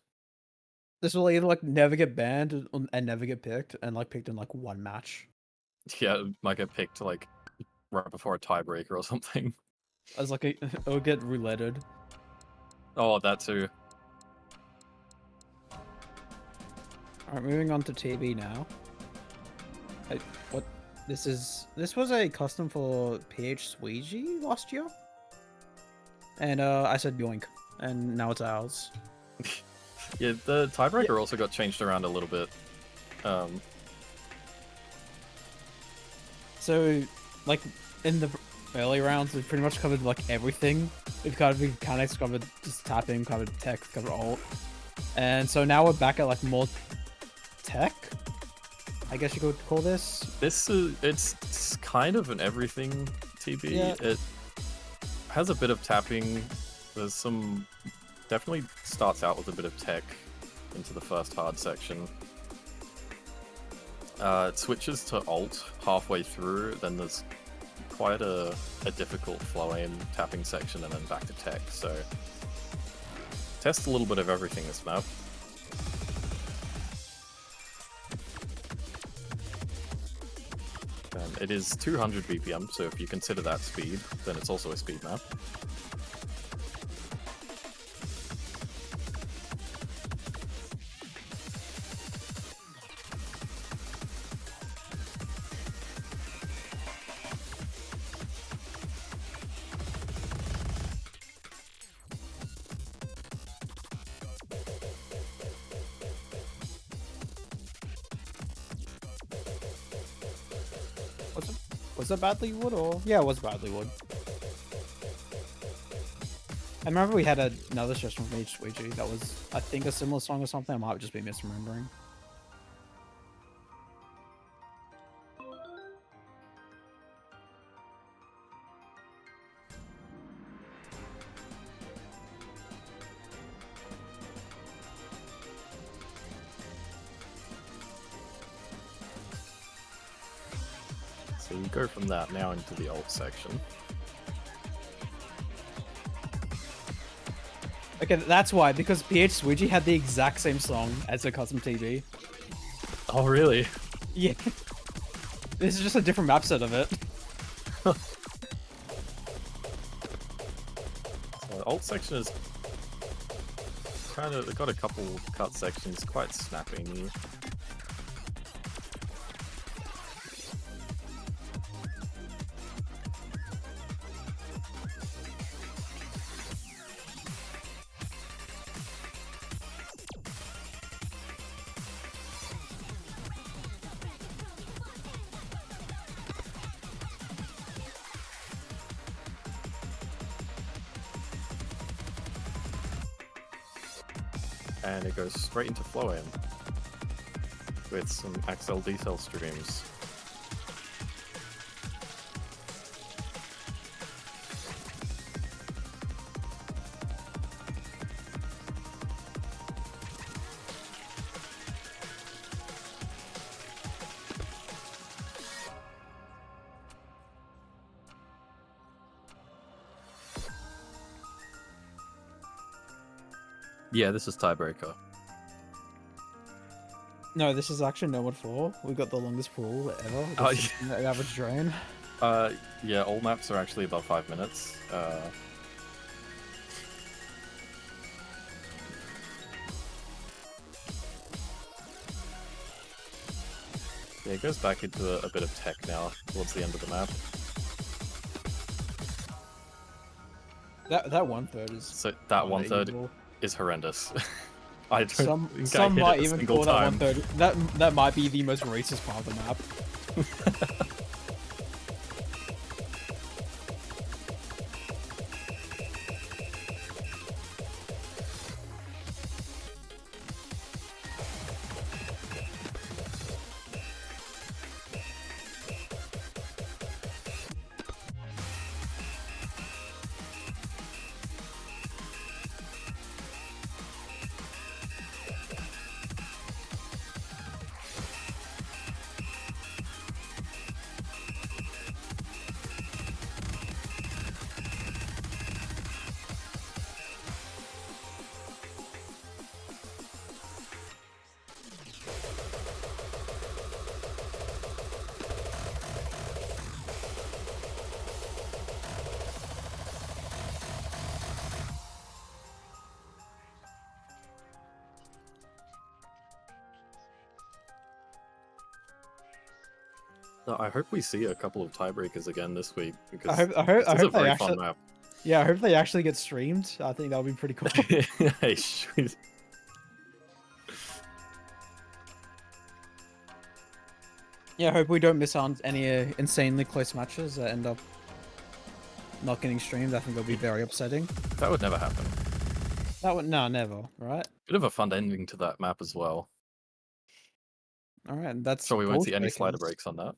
Speaker 2: This will either like never get banned and never get picked, and like picked in like one match.
Speaker 3: Yeah, it might get picked like right before a tiebreaker or something.
Speaker 2: As like it'll get rouletted.
Speaker 3: Oh, that too.
Speaker 2: Alright, moving on to TV now. What? This was a custom for PH Sweegie last year. And I said yoink. And now it's ours.
Speaker 3: Yeah, the tiebreaker also got changed around a little bit.
Speaker 2: So, like, in the early rounds, we've pretty much covered, like, everything. We've covered mechanics, covered just tapping, covered tech, covered alt. And so now we're back at, like, more tech, I guess you could call this.
Speaker 3: This is, it's kind of an everything TB.
Speaker 2: Yeah.
Speaker 3: It has a bit of tapping. There's some, definitely starts out with a bit of tech into the first hard section. It switches to alt halfway through, then there's quite a difficult flow aim tapping section, and then back to tech, so test a little bit of everything this map. And it is 200 BPM, so if you consider that speed, then it's also a speed map.
Speaker 2: Was it Badly Wood or? Yeah, it was Badly Wood. I remember we had another session from H Sweegie that was, I think, a similar song or something. I might just be misremembering.
Speaker 3: So we go from that now into the alt section.
Speaker 2: Okay, that's why, because PH Sweegie had the exact same song as a custom TV.
Speaker 3: Oh, really?
Speaker 2: Yeah. This is just a different map set of it.
Speaker 3: So alt section is kind of, they've got a couple cut sections, quite snapping. And it goes straight into flow in with some Axel decel streams. Yeah, this is tiebreaker.
Speaker 2: No, this is actually Nomad 4. We got the longest pool ever.
Speaker 3: Oh,
Speaker 2: This is the average drain.
Speaker 3: Yeah, all maps are actually about 5 minutes. Yeah, it goes back into a bit of tech now, towards the end of the map.
Speaker 2: That 1/3 is.
Speaker 3: So that 1/3
Speaker 2: unbelievable.
Speaker 3: is horrendous. I don't
Speaker 2: Some
Speaker 3: think I
Speaker 2: some
Speaker 3: hit
Speaker 2: might
Speaker 3: it a
Speaker 2: even
Speaker 3: single
Speaker 2: call
Speaker 3: time.
Speaker 2: that 1/3. That might be the most racist part of the map.
Speaker 3: No, I hope we see a couple of tiebreakers again this week because
Speaker 2: I hope
Speaker 3: this is a
Speaker 2: they
Speaker 3: very
Speaker 2: actually.
Speaker 3: fun map.
Speaker 2: Yeah, I hope they actually get streamed. I think that would be pretty cool.
Speaker 3: Hey, shoot.
Speaker 2: Yeah, I hope we don't miss on any insanely close matches that end up not getting streamed. I think that'll be very upsetting.
Speaker 3: That would never happen.
Speaker 2: That would never, right?
Speaker 3: Bit of a fun ending to that map as well.
Speaker 2: All right, that's.
Speaker 3: So we won't
Speaker 2: Pool
Speaker 3: see any slider
Speaker 2: Showcase.
Speaker 3: breaks on that.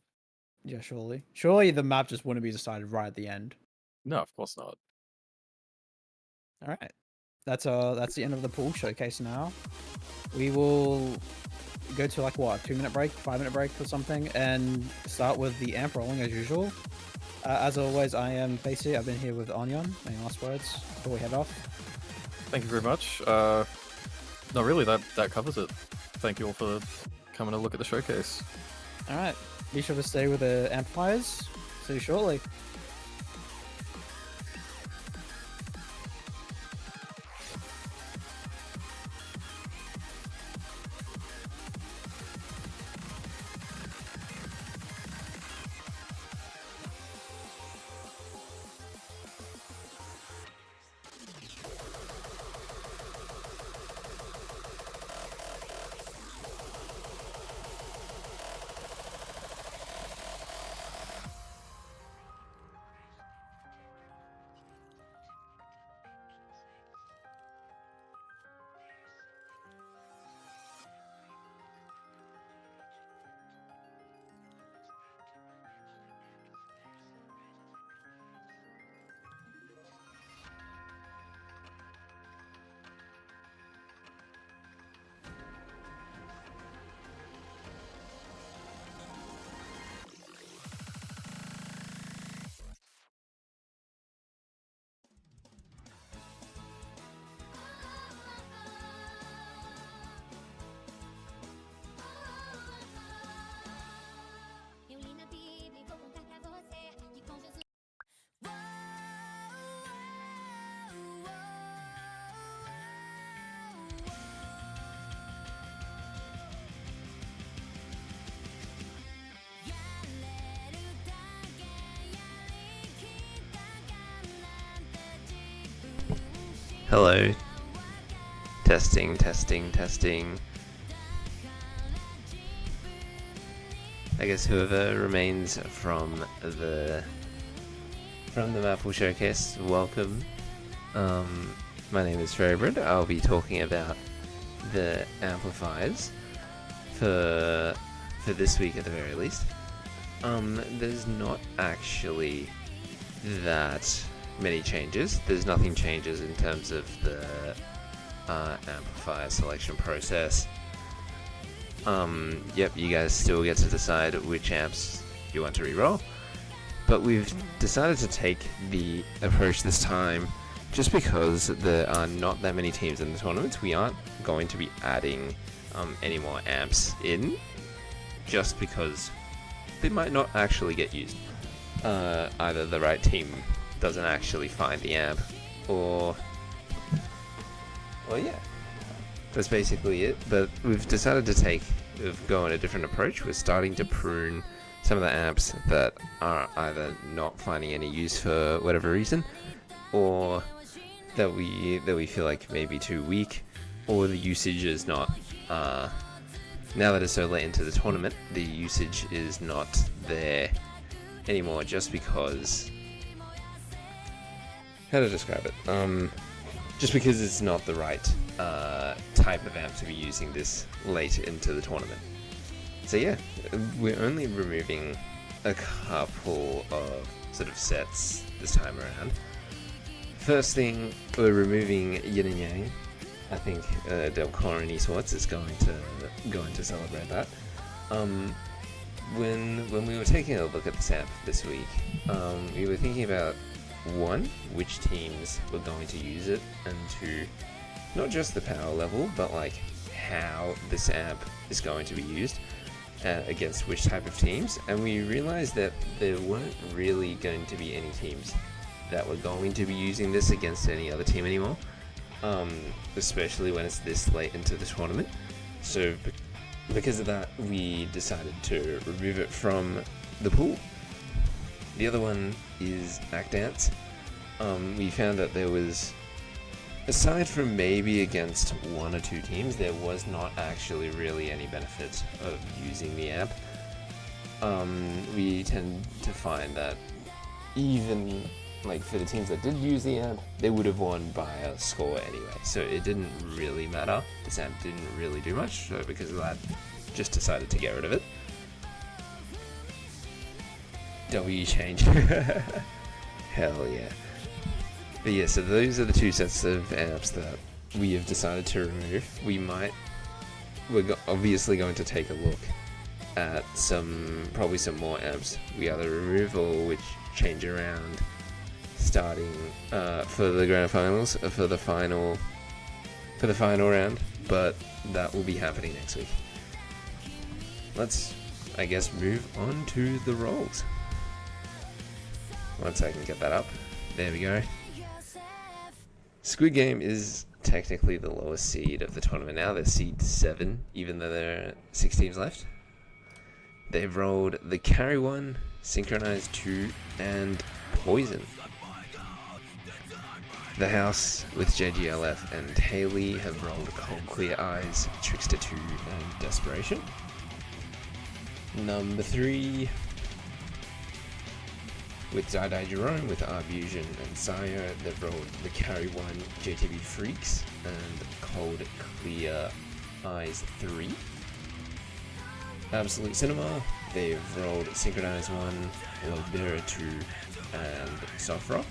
Speaker 2: Yeah, surely. Surely the map just wouldn't be decided right at the end.
Speaker 3: No, of course not.
Speaker 2: All right, that's the end of the pool showcase. Now we will go to like what, 2-minute break, 5-minute break or something, and start with the amp rolling as usual. As always, I am Facey. I've been here with Onyon. Any last words before we head off?
Speaker 3: Thank you very much. No, really, that covers it. Thank you all for coming to look at the showcase.
Speaker 2: All right, be sure to stay with the Amplifiers. See you shortly.
Speaker 1: Eu li na Bíblia e vou contar pra você que com Jesus.
Speaker 4: Hello. Testing, testing, testing. I guess whoever remains from the Mappool showcase, welcome. My name is Favorite. I'll be talking about the amplifiers for this week at the very least. There's not actually that many changes. There's nothing changes in terms of the amplifier selection process. Yep, you guys still get to decide which amps you want to reroll, but we've decided to take the approach this time just because there are not that many teams in the tournament. We aren't going to be adding any more amps in, just because they might not actually get used. Either the right team doesn't actually find the amp, or well, yeah, that's basically it. But we've decided to go on a different approach. We're starting to prune some of the amps that are either not finding any use for whatever reason, or that we feel like may be too weak, or the usage is not. Now that it's so late into the tournament, the usage is not there anymore, just because. How to describe it? Just because it's not the right type of amp to be using this late into the tournament. So yeah, we're only removing a couple of sort of sets this time around. First thing, we're removing Yin and Yang. I think Delcorin Esports is going to celebrate that. When we were taking a look at this amp this week, we were thinking about, one, which teams were going to use it, and two, not just the power level, but like how this amp is going to be used against which type of teams. And we realized that there weren't really going to be any teams that were going to be using this against any other team anymore, especially when it's this late into the tournament. So because of that, we decided to remove it from the pool. The other one is Act Dance. We found that there was, aside from maybe against one or two teams, there was not actually really any benefit of using the amp. We tend to find that even like for the teams that did use the amp, they would have won by a score anyway. So it didn't really matter. This amp didn't really do much, so because of that, just decided to get rid of it. W change. Hell yeah. But yeah, so those are the two sets of amps that we have decided to remove. We're obviously going to take a look at probably some more amps we either remove or which change around starting for the grand finals, for the final round, but that will be happening next week. Let's, I guess, move on to the rolls. Once I can get that up. There we go. Squid Game is technically the lowest seed of the tournament now. They're seed 7, even though there are 6 teams left. They've rolled the Carry 1, Synchronized 2, and Poison. The House with JGLF and Haley have rolled Cold Clear Eyes, Trickster 2, and Desperation. Number 3 with Dai Jerome with Arbusion and Sire, they've rolled the Carry 1, JTB Freaks, and Cold Clear Eyes 3. Absolute Cinema, they've rolled Synchronized 1, Lobera 2, and Soft Rock.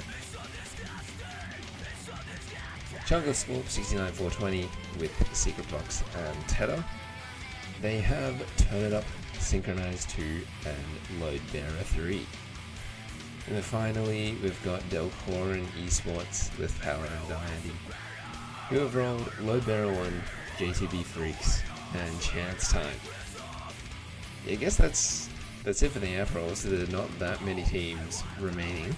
Speaker 4: Chocolate Scorp 69420 with Secret Box and Tedder. They have Turn It Up, Synchronized 2, and Load Bearer 3. And then finally, we've got Delcorin Esports with Power and Diandy, who have rolled Load Bearer 1, JTB Freaks, and Chance Time. Yeah, I guess that's it for the amp rolls. So there are not that many teams remaining.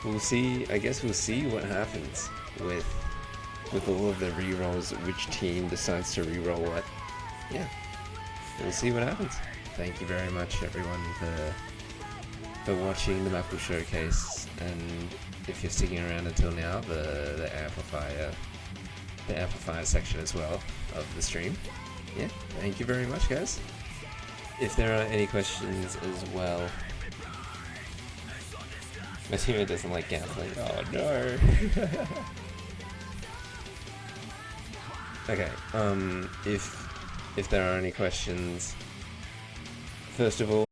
Speaker 4: We'll see. I guess we'll see what happens with all of the rerolls. Which team decides to reroll what? Yeah, we'll see what happens. Thank you very much, everyone, for watching the Mappool showcase. And if you're sticking around until now, the amplifier section as well of the stream. Yeah, thank you very much, guys. If there are any questions as well. My teammate doesn't like gambling. Oh no. Okay, if there are any questions, first of all,